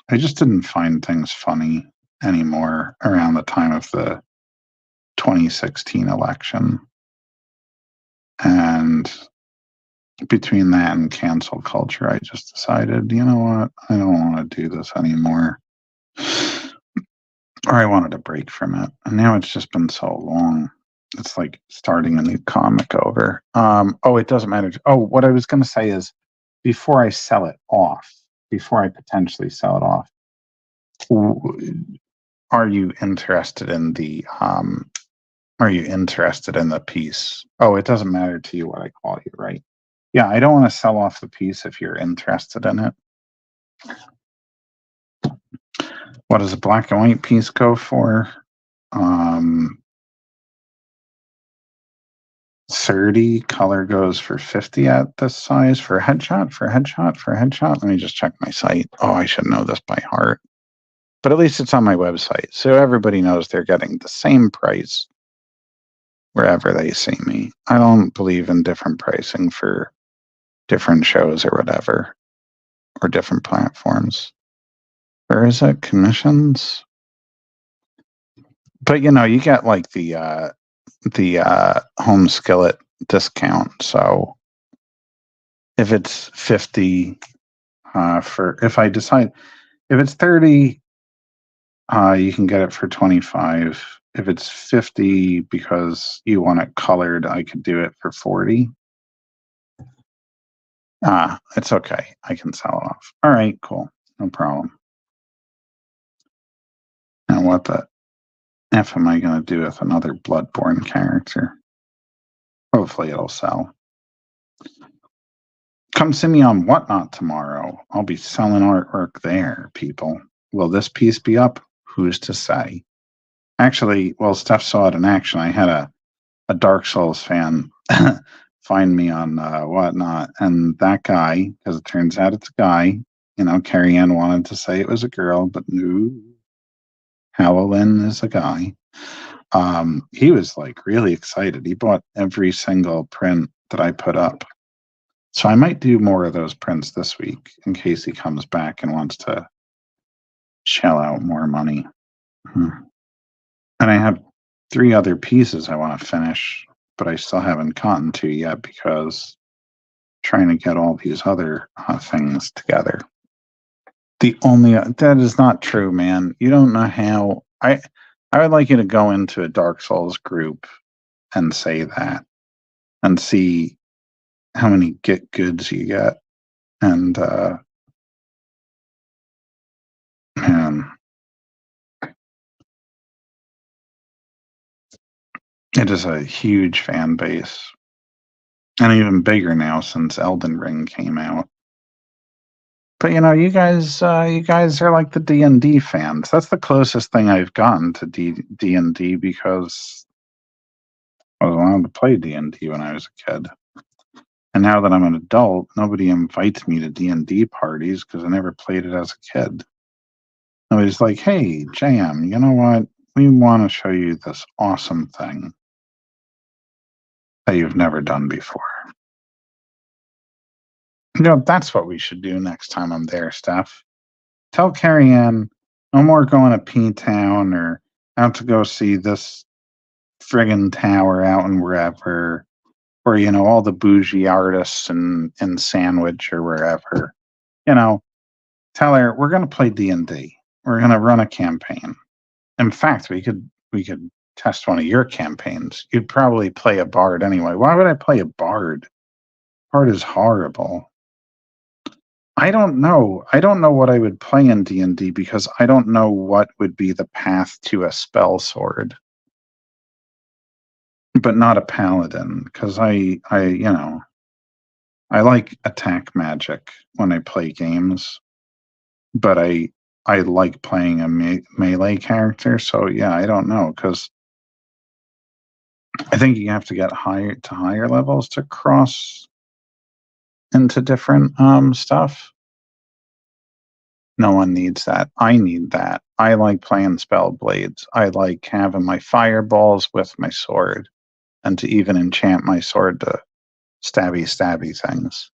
I just didn't find things funny anymore around the time of the 2016 election. And between that and cancel culture, I just decided, you know what? I don't want to do this anymore. Or I wanted a break from it. And now it's just been so long. It's like starting a new comic over. It doesn't matter. What I was going to say is before I sell it off, before I potentially sell it off, are you interested in the piece? Oh, it doesn't matter to you what I call you, right? Yeah, I don't want to sell off the piece if you're interested in it. What does a black and white piece go for? 30. Color goes for 50 at this size. For headshot. Let me just check my site. Oh, I should know this by heart. But at least it's on my website, so everybody knows they're getting the same price wherever they see me. I don't believe in different pricing for different shows or whatever, or different platforms. Where is it? Commissions? But you know, you get like the home skillet discount. So if it's 50 if it's 30, you can get it for 25. If it's 50 because you want it colored, I could do it for 40. It's okay. I can sell it off. All right, cool. No problem. Now what the F am I going to do with another Bloodborne character? Hopefully it'll sell. Come see me on Whatnot tomorrow. I'll be selling artwork there, people. Will this piece be up? Who's to say? Actually, well, Steph saw it in action. I had a Dark Souls fan find me on Whatnot, and that guy, because it turns out it's a guy, you know, Carrie Ann wanted to say it was a girl, but no, Halloween is a guy. He was like really excited. He bought every single print that I put up. So I might do more of those prints this week in case he comes back and wants to shell out more money. And I have 3 other pieces I want to finish, but I still haven't gotten to yet because I'm trying to get all these other things together. That is not true, man. You don't know how. I would like you to go into a Dark Souls group and say that and see how many get goods you get. And man, it is a huge fan base, and even bigger now since Elden Ring came out. But you know, you guys are like the D&D fans. That's the closest thing I've gotten to D&D because I was allowed to play D&D when I was a kid. And now that I'm an adult, nobody invites me to D&D parties because I never played it as a kid. Nobody's like, hey, JM, you know what? We want to show you this awesome thing that you've never done before. You know, that's what we should do next time I'm there, Steph. tell Carrie Ann no more going to P-Town or out to go see this friggin' tower out in wherever, or all the bougie artists in Sandwich or wherever. Tell her we're going to play D&D. We're going to run a campaign. In fact, we could test one of your campaigns. You'd probably play a bard anyway. Why would I play a bard? Bard is horrible. I don't know. I don't know what I would play in D&D because I don't know what would be the path to a spell sword. But not a paladin, because I like attack magic when I play games, but I like playing a melee character. So yeah, I don't know, because I think you have to get higher levels to cross into different stuff. No one needs that. I need that. I like playing spell blades. I like having my fireballs with my sword, and to even enchant my sword to stabby things.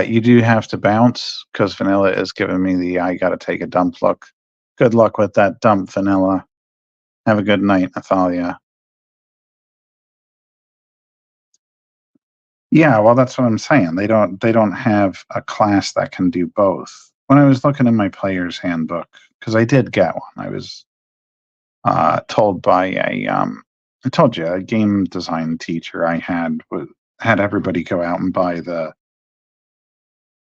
You do have to bounce because Vanilla is giving me the I gotta take a dump look. Good luck with that dump, Vanilla. Have a good night, Nathalia. Yeah, well, that's what I'm saying. They don't have a class that can do both. When I was looking in my player's handbook, because I did get one, I was told by I told you, a game design teacher I had everybody go out and buy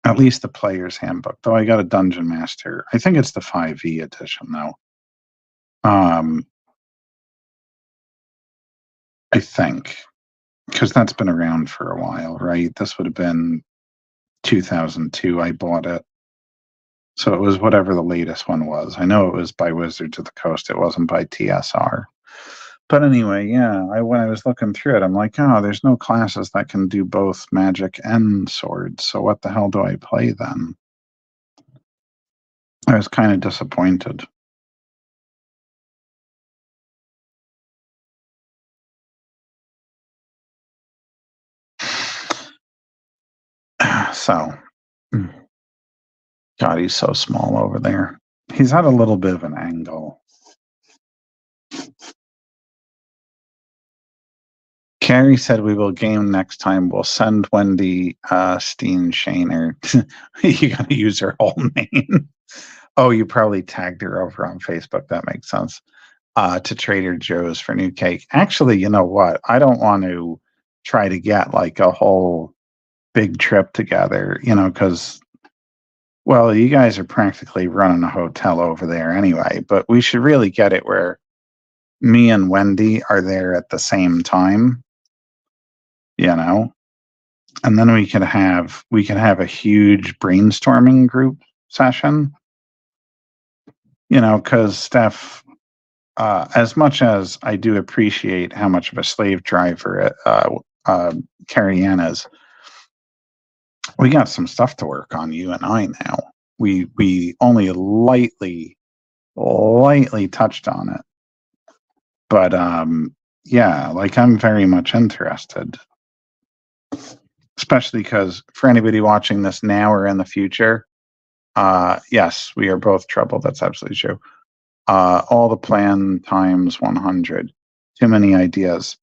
at least the player's handbook. Though I got a Dungeon Master. I think it's the 5e edition though. I think, because that's been around for a while, right? This would have been 2002. I bought it. So it was whatever the latest one was. I know it was by Wizards of the Coast. It wasn't by TSR. But anyway, yeah, when I was looking through it, I'm like, oh, there's no classes that can do both magic and swords. So what the hell do I play then? I was kind of disappointed. So, God, he's so small over there. He's at a little bit of an angle. Carrie said we will game next time. We'll send Wendy Steen Shaner. You got to use her whole name. Oh, you probably tagged her over on Facebook. That makes sense. To Trader Joe's for new cake. Actually, you know what? I don't want to try to get like a whole big trip together, because, well, you guys are practically running a hotel over there anyway, but we should really get it where me and Wendy are there at the same time, and then we can have a huge brainstorming group session, because Steph, as much as I do appreciate how much of a slave driver Carrie Ann is, we got some stuff to work on, you and I now. We only lightly touched on it. But yeah, like I'm very much interested. Especially because for anybody watching this now or in the future, yes, we are both troubled. That's absolutely true. All the plan times 100. Too many ideas.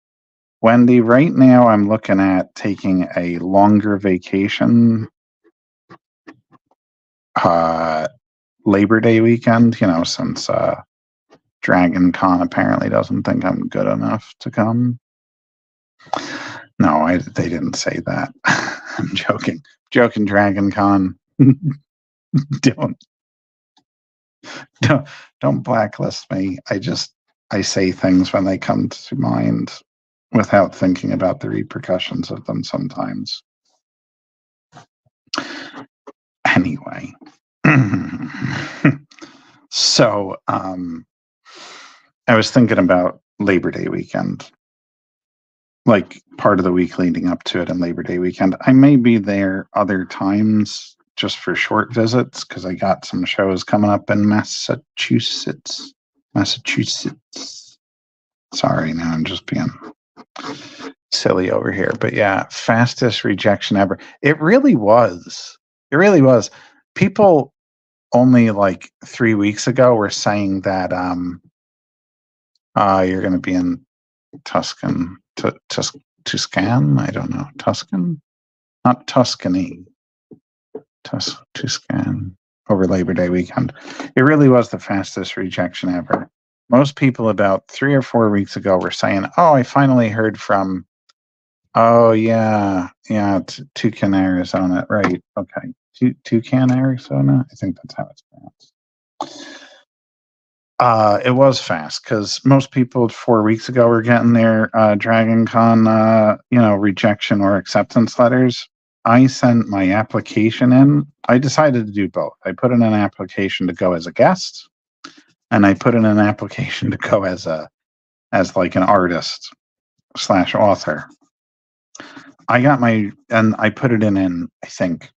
Wendy, right now I'm looking at taking a longer vacation Labor Day weekend, since Dragon Con apparently doesn't think I'm good enough to come. No, they didn't say that. I'm joking. Joking, Dragon Con. Don't blacklist me. I say things when they come to mind without thinking about the repercussions of them sometimes. Anyway. So I was thinking about Labor Day weekend, like part of the week leading up to it and Labor Day weekend. I may be there other times just for short visits because I got some shows coming up in Massachusetts. Sorry, now I'm just being silly over here. But yeah, fastest rejection ever. It really was. People only like 3 weeks ago were saying that you're going to be in Tuscan, Tuscan. I don't know, Tuscan, not Tuscany, Tuscan over Labor Day weekend. It really was the fastest rejection ever. Most people about 3 or 4 weeks ago were saying, "Oh, I finally heard from." Oh yeah, Tucson, Arizona, right? Okay, Tucson, Arizona. I think that's how it's pronounced. It was fast because most people 4 weeks ago were getting their Dragon Con, rejection or acceptance letters. I sent my application in. I decided to do both. I put in an application to go as a guest, and I put in an application to go as like an artist / author. I put it in, I think,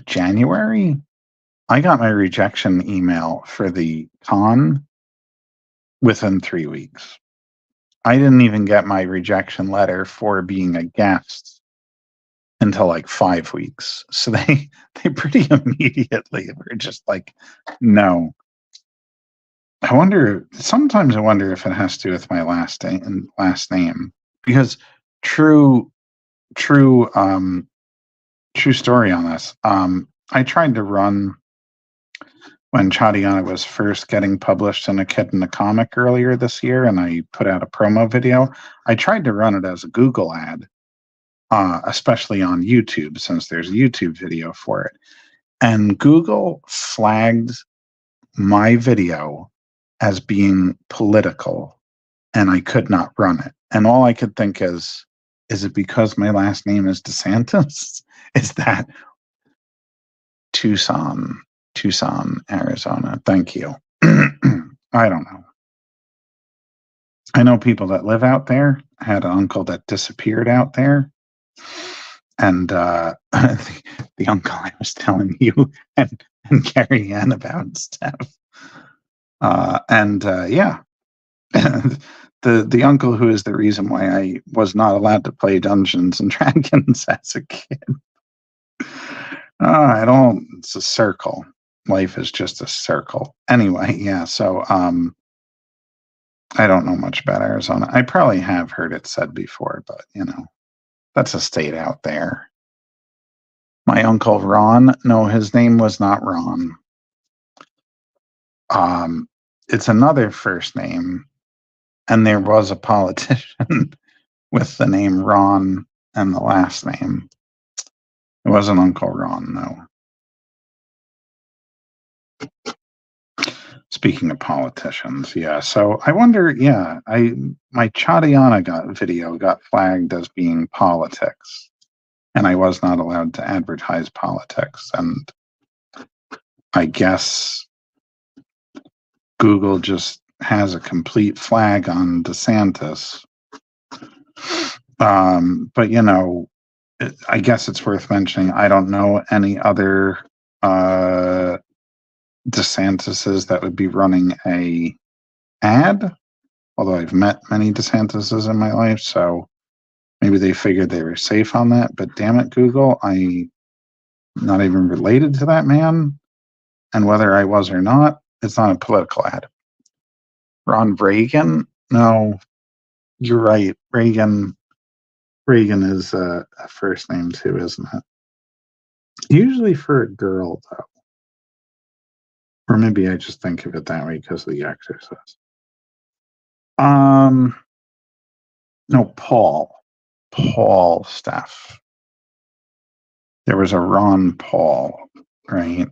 January. I got my rejection email for the con within 3 weeks. I didn't even get my rejection letter for being a guest until like 5 weeks. So they pretty immediately were just like, no. Sometimes I wonder if it has to do with my last name, because true story on this. I tried to run when Chadiana was first getting published in A Kid in a Comic earlier this year, and I put out a promo video. I tried to run it as a Google ad, especially on YouTube, since there's a YouTube video for it. And Google flagged my video as being political, and I could not run it. And all I could think is it because my last name is DeSantis? Is that Tucson, Arizona? Thank you. I don't know. I know people that live out there. I had an uncle that disappeared out there. And the uncle I was telling you and Carrie Ann about stuff. The uncle who is the reason why I was not allowed to play Dungeons and Dragons as a kid. It's a circle. Life is just a circle. Anyway, yeah, so I don't know much about Arizona. I probably have heard it said before, but that's a state out there. My uncle Ron, no, his name was not Ron. It's another first name, and there was a politician with the name Ron and the last name. It wasn't Uncle Ron, no. Speaking of politicians, yeah. So I wonder, my Chadiana video got flagged as being politics, and I was not allowed to advertise politics. And I guess Google just has a complete flag on DeSantis. But I guess it's worth mentioning, I don't know any other DeSantises that would be running a ad, although I've met many DeSantises in my life, so maybe they figured they were safe on that. But damn it, Google, I'm not even related to that man, and whether I was or not, it's not a political ad. Ron Reagan? No, you're right. Reagan is a first name too, isn't it? Usually for a girl, though. Or maybe I just think of it that way because of The Exorcist. No, Paul Steph. There was a Ron Paul, right?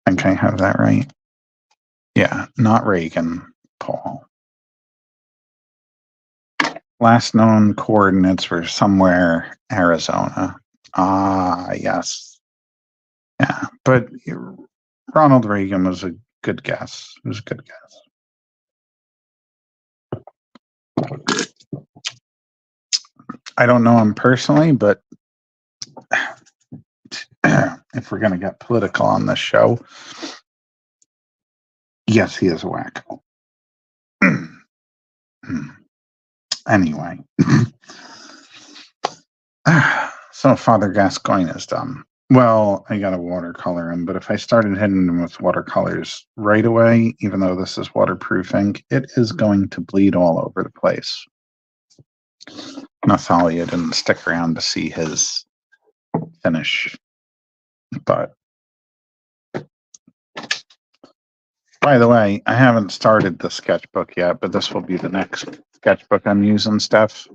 I think I have that right. Yeah, not Reagan, Paul. Last known coordinates were somewhere Arizona. Yes. Yeah, but Ronald Reagan was a good guess. It was a good guess. I don't know him personally, but if we're going to get political on this show, yes, he is a wacko. Anyway, so Father Gascoigne is done. Well, I got to watercolor him, but if I started hitting him with watercolors right away, even though this is waterproof ink, it is going to bleed all over the place. Nathalia didn't stick around to see his finish, but by the way, I haven't started the sketchbook yet, but this will be the next sketchbook I'm using, Steph.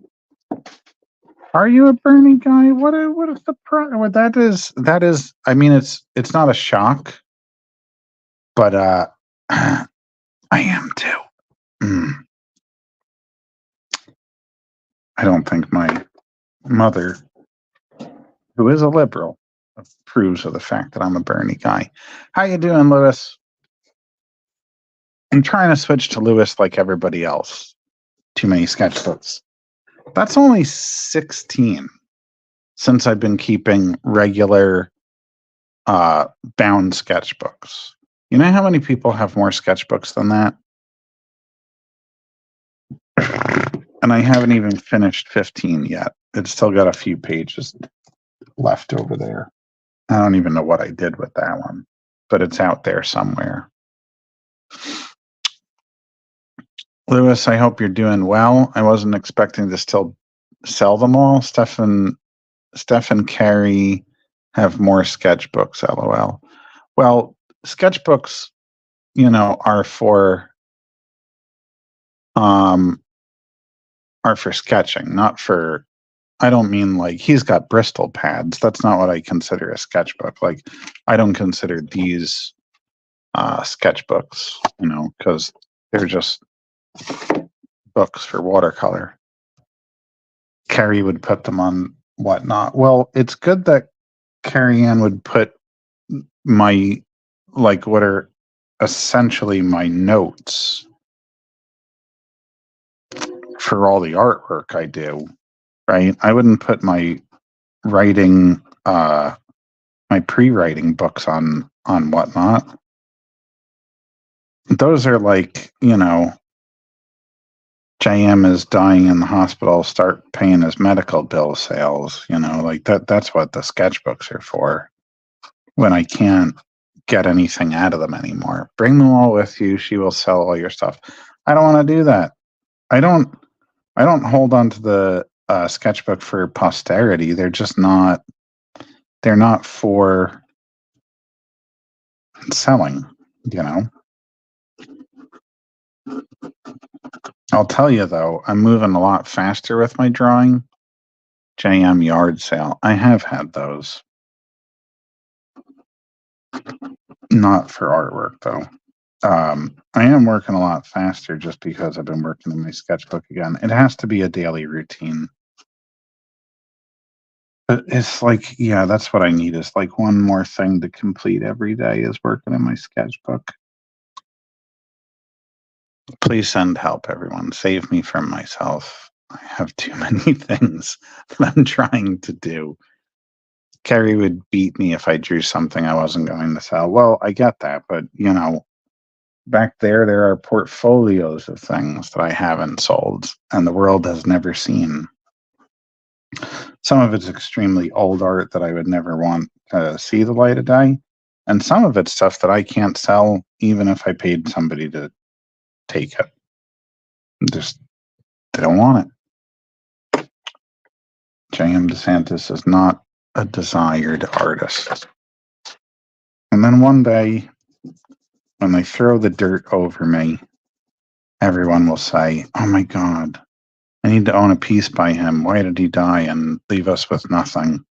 Are you a Bernie guy? What is the what that is? I mean, it's not a shock, but I am too. I don't think my mother, who is a liberal, approves of the fact that I'm a Bernie guy. How you doing, Lewis? I'm trying to switch to Lewis like everybody else. Too many sketchbooks. That's only 16 since I've been keeping regular bound sketchbooks. You know how many people have more sketchbooks than that? And I haven't even finished 15 yet. It's still got a few pages left over there. I don't even know what I did with that one, but it's out there somewhere. Lewis, I hope you're doing well. I wasn't expecting to still sell them all. Steph and Kerry have more sketchbooks, LOL. Well, sketchbooks, are for sketching, not for, I don't mean like he's got Bristol pads. That's not what I consider a sketchbook. Like I don't consider these sketchbooks, because they're just books for watercolor. Carrie would put them on whatnot. Well, it's good that Carrie Ann would put my, like, what are essentially my notes for all the artwork I do, right? I wouldn't put my writing, my pre-writing books on whatnot. Those are like, JM is dying in the hospital, start paying his medical bill sales, like that's what the sketchbooks are for. When I can't get anything out of them anymore, bring them all with you. She will sell all your stuff. I don't want to do that. I don't hold on to the sketchbook for posterity. They're just not, they're not for selling, I'll tell you though, I'm moving a lot faster with my drawing. JM yard sale. I have had those. Not for artwork though. I am working a lot faster just because I've been working in my sketchbook again. It has to be a daily routine. But it's like, yeah, that's what I need is like one more thing to complete every day is working in my sketchbook. Please send help, everyone. Save me from myself. I have too many things that I'm trying to do. Kerry would beat me if I drew something I wasn't going to sell. Well, I get that, but back there are portfolios of things that I haven't sold and the world has never seen. Some of it's extremely old art that I would never want to see the light of day. And some of it's stuff that I can't sell even if I paid somebody to take it. Just, they don't want it. J.M. DeSantis is not a desired artist. And then one day, when they throw the dirt over me, everyone will say, oh my God, I need to own a piece by him. Why did he die and leave us with nothing?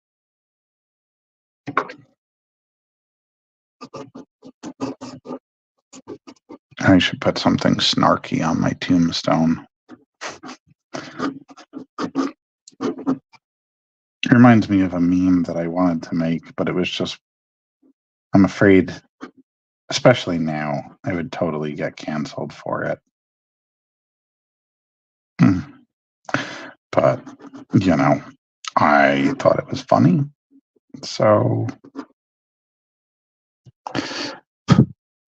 I should put something snarky on my tombstone. It reminds me of a meme that I wanted to make, but it was just, I'm afraid, especially now, I would totally get canceled for it. But, I thought it was funny. So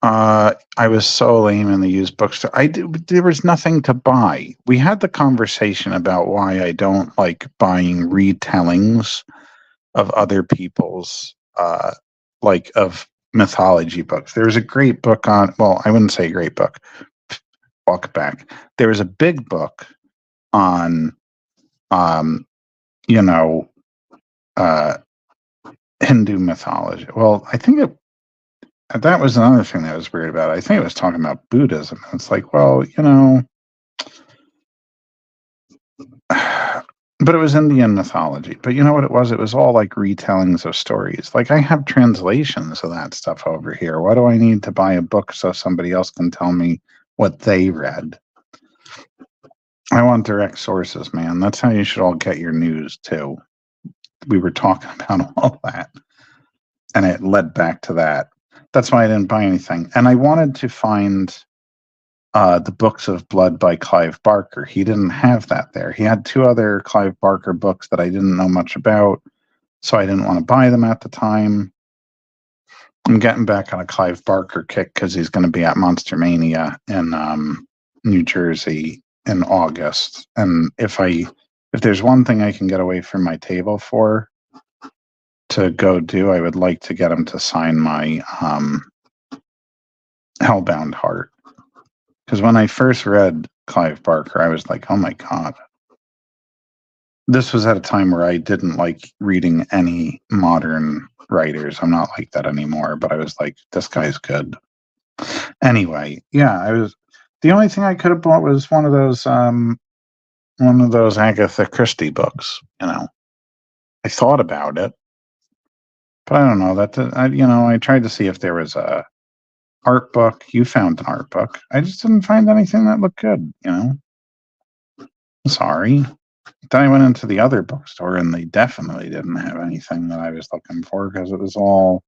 I was so lame in the used bookstore. There was nothing to buy. We had the conversation about why I don't like buying retellings of other people's like of mythology books. There was a great book on, well, I wouldn't say a great book. Walk back. There was a big book on, you know, Hindu mythology. Well, I think that was another thing that was weird about it. I think it was talking about Buddhism. It's like, well, but it was Indian mythology. But you know what it was? It was all like retellings of stories. Like I have translations of that stuff over here. Why do I need to buy a book so somebody else can tell me what they read? I want direct sources, man. That's how you should all get your news too. We were talking about all that, and it led back to that. That's why I didn't buy anything. And I wanted to find the Books of Blood by Clive Barker. He didn't have that there. He had two other Clive Barker books that I didn't know much about, so I didn't want to buy them at the time. I'm getting back on a Clive Barker kick because he's going to be at Monster Mania in New Jersey in August. And if there's one thing I can get away from my table for to go do, I would like to get him to sign my Hellbound Heart. Because when I first read Clive Barker, I was like, oh my God. This was at a time where I didn't like reading any modern writers. I'm not like that anymore, but I was like, this guy's good. Anyway, yeah, the only thing I could have bought was one of those Agatha Christie books, I thought about it, but I don't know I tried to see if there was a art book. You found an art book. I just didn't find anything that looked good, Sorry. Then I went into the other bookstore and they definitely didn't have anything that I was looking for because it was all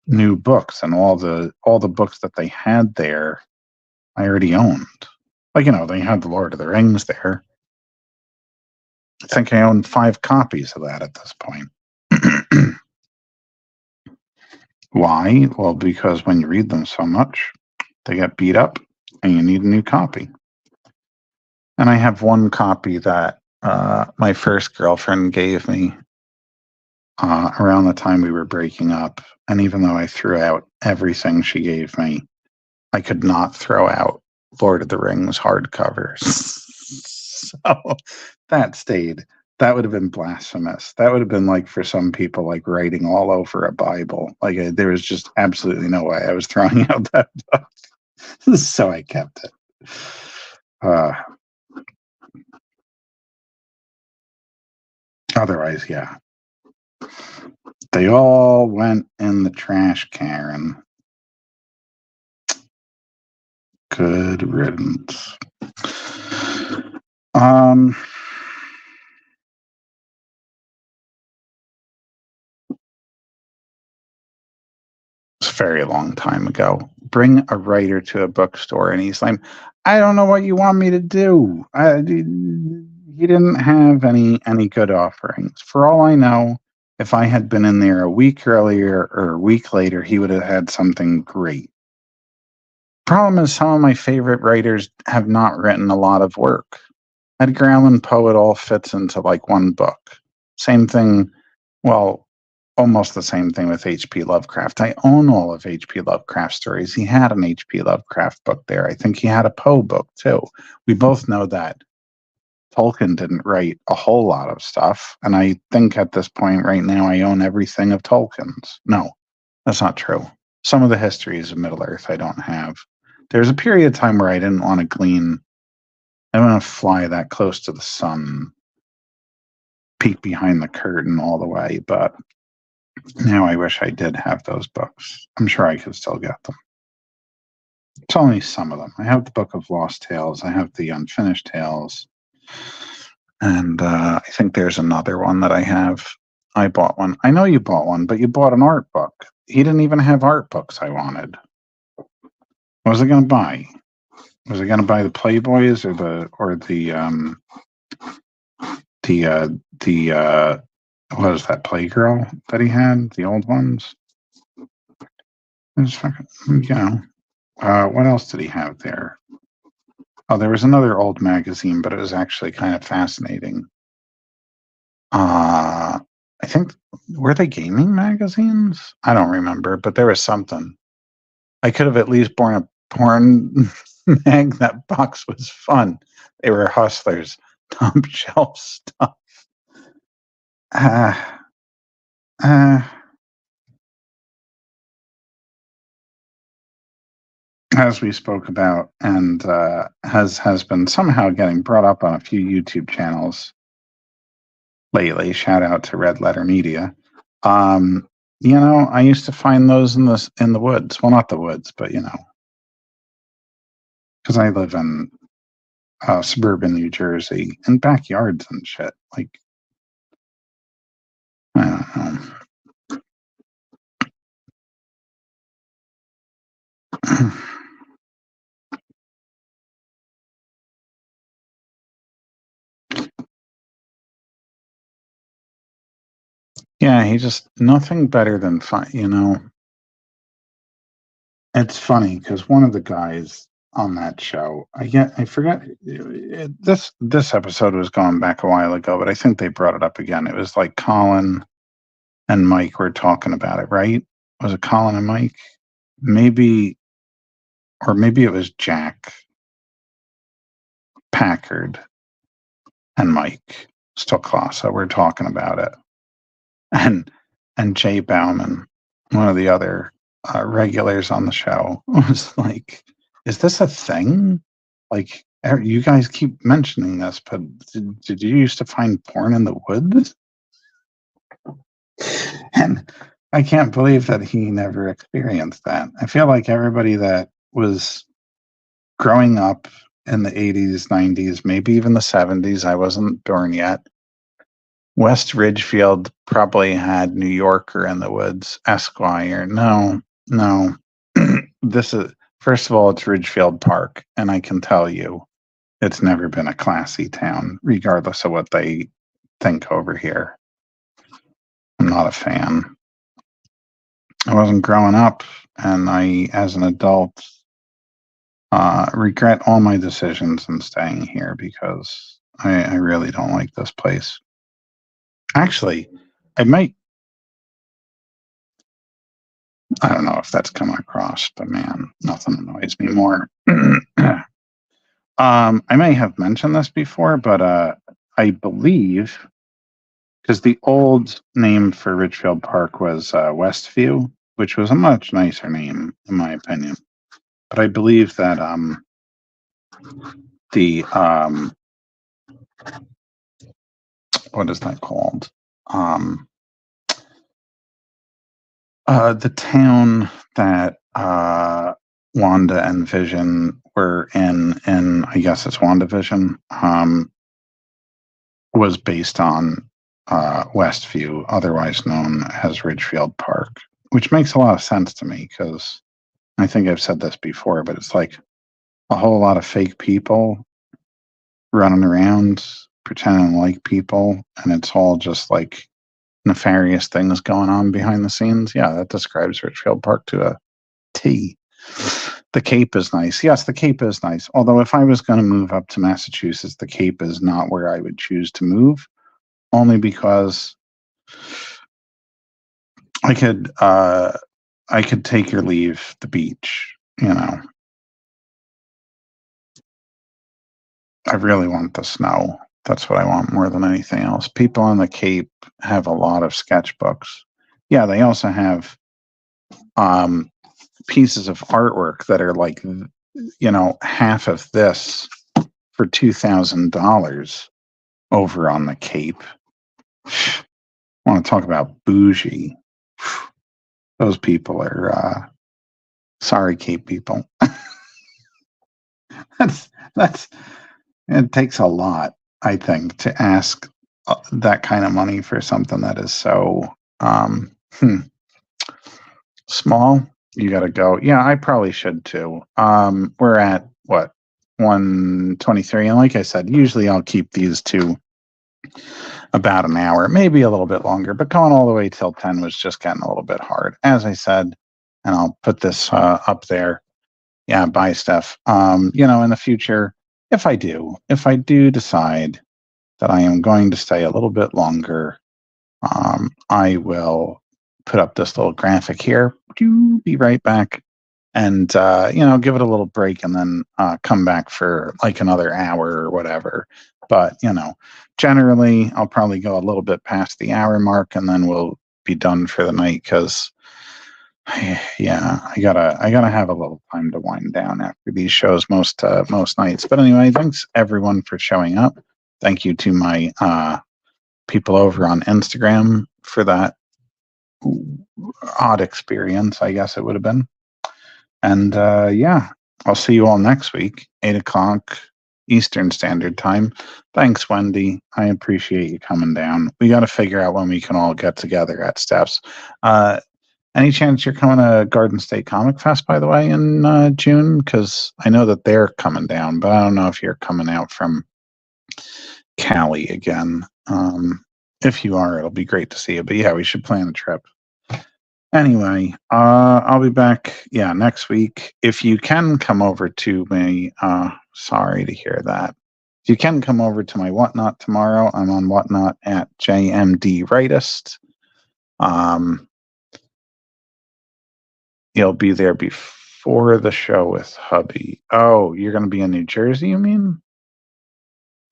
new books, and all the books that they had there I already owned. Like, they had the Lord of the Rings there. I think I own 5 copies of that at this point. Why? Well, because when you read them so much, they get beat up and you need a new copy. And I have one copy that my first girlfriend gave me around the time we were breaking up. And even though I threw out everything she gave me, I could not throw out Lord of the Rings hardcovers. So that stayed. That would have been blasphemous. That would have been like for some people, like writing all over a Bible. Like there was just absolutely no way I was throwing out that book. So I kept it. Otherwise, yeah. They all went in the trash, Karen. Good riddance. It's a very long time ago. Bring a writer to a bookstore, and he's like, I don't know what you want me to do. He didn't have any good offerings. For all I know, if I had been in there a week earlier or a week later, he would have had something great. Problem is, some of my favorite writers have not written a lot of work. Edgar Allan Poe, it all fits into like one book. Same thing, well, almost the same thing with H.P. Lovecraft. I own all of H.P. Lovecraft stories. He had an H.P. Lovecraft book there. I think he had a Poe book too. We both know that Tolkien didn't write a whole lot of stuff. And I think at this point right now, I own everything of Tolkien's. No, that's not true. Some of the histories of Middle-earth I don't have. There's a period of time where I didn't want to glean. I don't want to fly that close to the sun, peek behind the curtain all the way. But now I wish I did have those books. I'm sure I could still get them. It's only some of them. I have the Book of Lost Tales. I have the Unfinished Tales. And I think there's another one that I have. I bought one. I know you bought one, but you bought an art book. He didn't even have art books I wanted. What was I going to buy? Was I going to buy the Playboys or the what was that, Playgirl that he had? The old ones? It's fucking, what else did he have there? Oh, there was another old magazine, but it was actually kind of fascinating. I think, were they gaming magazines? I don't remember, but there was something. I could have at least born a porn mag. That box was fun. They were hustlers, top shelf stuff. Uh, uh, as we spoke about, and has been somehow getting brought up on a few YouTube channels lately. Shout out to Red Letter Media. I used to find those in the woods. Well, not the woods, but because I live in suburban New Jersey and backyards and shit. Like, I don't know. Yeah, he just nothing better than fun. It's funny because one of the guys on that show, I forgot this episode was going back a while ago, but I think they brought it up again. It was like Colin and Mike were talking about it, right? Was it Colin and Mike? Maybe, or maybe it was Jack Packard and Mike Stoklasa were talking about it, and Jay Bauman, one of the other regulars on the show, was like, "Is this a thing? Like, you guys keep mentioning this, but did you used to find porn in the woods?" And I can't believe that he never experienced that. I feel like everybody that was growing up in the 80s, 90s, maybe even the 70s, I wasn't born yet. West Ridgefield probably had New Yorker in the Woods, Esquire. No. This is, first of all, it's Ridgefield Park, and I can tell you it's never been a classy town, regardless of what they think over here. I'm not a fan. I wasn't growing up, and I, as an adult, regret all my decisions in staying here because I really don't like this place. Actually, I don't know if that's coming across, but man, nothing annoys me more. I may have mentioned this before, but I believe because the old name for Ridgefield Park was Westview, which was a much nicer name in my opinion. But I believe that the what is that called? The town that Wanda and Vision were in I guess it's WandaVision, was based on Westview, otherwise known as Ridgefield Park, which makes a lot of sense to me because I think I've said this before, but it's like a whole lot of fake people running around pretending like people, and it's all just like nefarious things going on behind the scenes. Yeah, that describes Ridgefield Park to a T. The Cape is nice. Yes, the Cape is nice. Although if I was going to move up to Massachusetts, the Cape is not where I would choose to move, only because I could take or leave the beach, I really want the snow. That's what I want more than anything else. People on the Cape have a lot of sketchbooks. Yeah, they also have pieces of artwork that are like, half of this for $2,000 over on the Cape. I want to talk about bougie. Those people are sorry, Cape people. that's it takes a lot, I think, to ask that kind of money for something that is so small. You got to go. Yeah, I probably should too. We're at what, 1:23, and like I said, usually I'll keep these to about an hour, maybe a little bit longer, but going all the way till 10 was just getting a little bit hard, as I said, and I'll put this up there. Yeah, bye, Steph. In the future, if I do decide that I am going to stay a little bit longer, I will put up this little graphic here. Be right back. And, give it a little break and then come back for like another hour or whatever. But, generally I'll probably go a little bit past the hour mark and then we'll be done for the night because, yeah, I gotta have a little time to wind down after these shows most nights. But anyway, thanks everyone for showing up. Thank you to my people over on Instagram for that odd experience, I guess it would have been. And I'll see you all next week, 8 o'clock Eastern Standard Time. Thanks, Wendy. I appreciate you coming down. We got to figure out when we can all get together at Steps. Any chance you're coming to Garden State Comic Fest, by the way, in June? Because I know that they're coming down, but I don't know if you're coming out from Cali again. If you are, it'll be great to see you. But yeah, we should plan a trip. Anyway, I'll be back, next week. If you can come over to me, sorry to hear that. If you can come over to my Whatnot tomorrow, I'm on Whatnot at JMD Rightist. You'll be there before the show with hubby. Oh, you're going to be in New Jersey, you mean?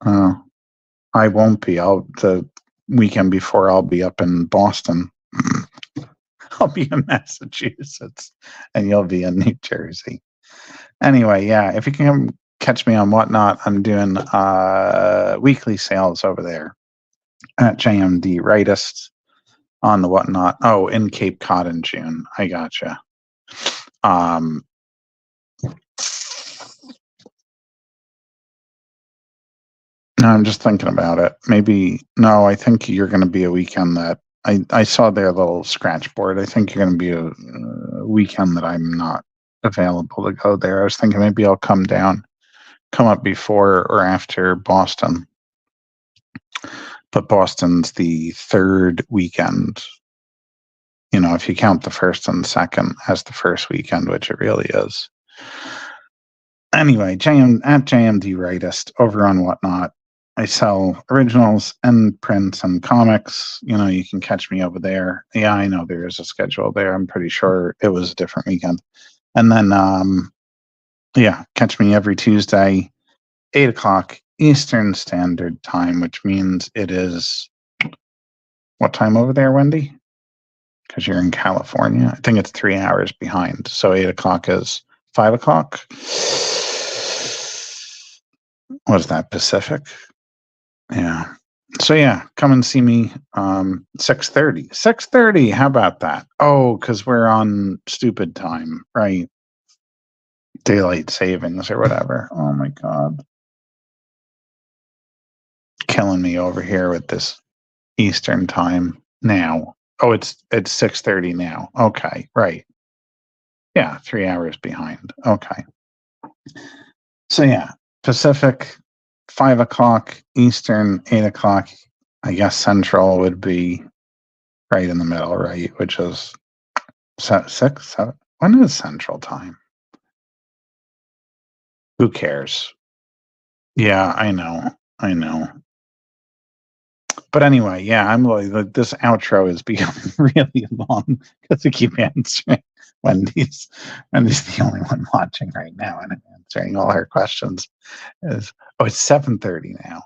I won't be. The weekend before, I'll be up in Boston. I'll be in Massachusetts and you'll be in New Jersey. Anyway, if you can come catch me on Whatnot, I'm doing weekly sales over there at JMD Rightist on the Whatnot. Oh, in Cape Cod in June. I gotcha. No, I'm just thinking about it. No, I think you're going to be a weekend that I saw their little scratch board. I think you're going to be a weekend that I'm not available to go there. I was thinking maybe I'll come up before or after Boston. But Boston's the third weekend. If you count the first and second as the first weekend, which it really is. Anyway, at JMD Rightist over on Whatnot. I sell originals and prints and comics. You can catch me over there. Yeah, I know there is a schedule there. I'm pretty sure it was a different weekend. And then, catch me every Tuesday, 8 o'clock Eastern Standard Time, which means it is what time over there, Wendy? Because you're in California. I think it's 3 hours behind. So 8 o'clock is 5 o'clock. What is that, Pacific? Yeah. So come and see me 6:30. 6:30, how about that? Oh, because we're on stupid time, right? Daylight savings or whatever. Oh my God. Killing me over here with this Eastern time now. Oh, it's 6:30 now. Okay, right. Yeah, 3 hours behind. Okay. So Pacific, 5 o'clock Eastern, 8 o'clock, I guess Central would be right in the middle, right? Which is 6, 7. When is Central time? Who cares? Yeah, I know. But anyway, I'm like, this outro is becoming really long because I keep answering Wendy's. Wendy's the only one watching right now, and I'm answering all her questions. It's 7:30 now.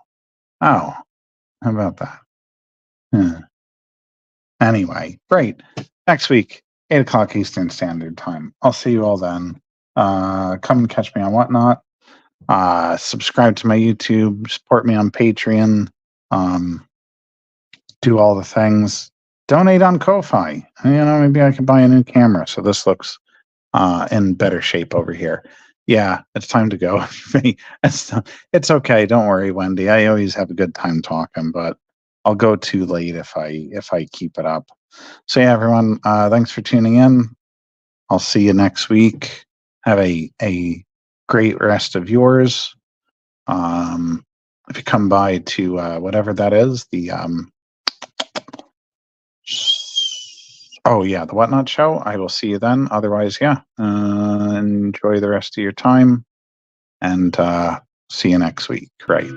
Oh, how about that? Anyway, great. Next week, 8 o'clock Eastern Standard Time. I'll see you all then. Come and catch me on Whatnot. Subscribe to my YouTube. Support me on Patreon. Do all the things. Donate on Ko-Fi. Maybe I could buy a new camera so this looks in better shape over here. Yeah, it's time to go. It's okay. Don't worry, Wendy. I always have a good time talking, but I'll go too late if I keep it up. So everyone, thanks for tuning in. I'll see you next week. Have a great rest of yours. If you come by to whatever that is, the the Whatnot show, I will see you then. Otherwise, enjoy the rest of your time and see you next week. Right.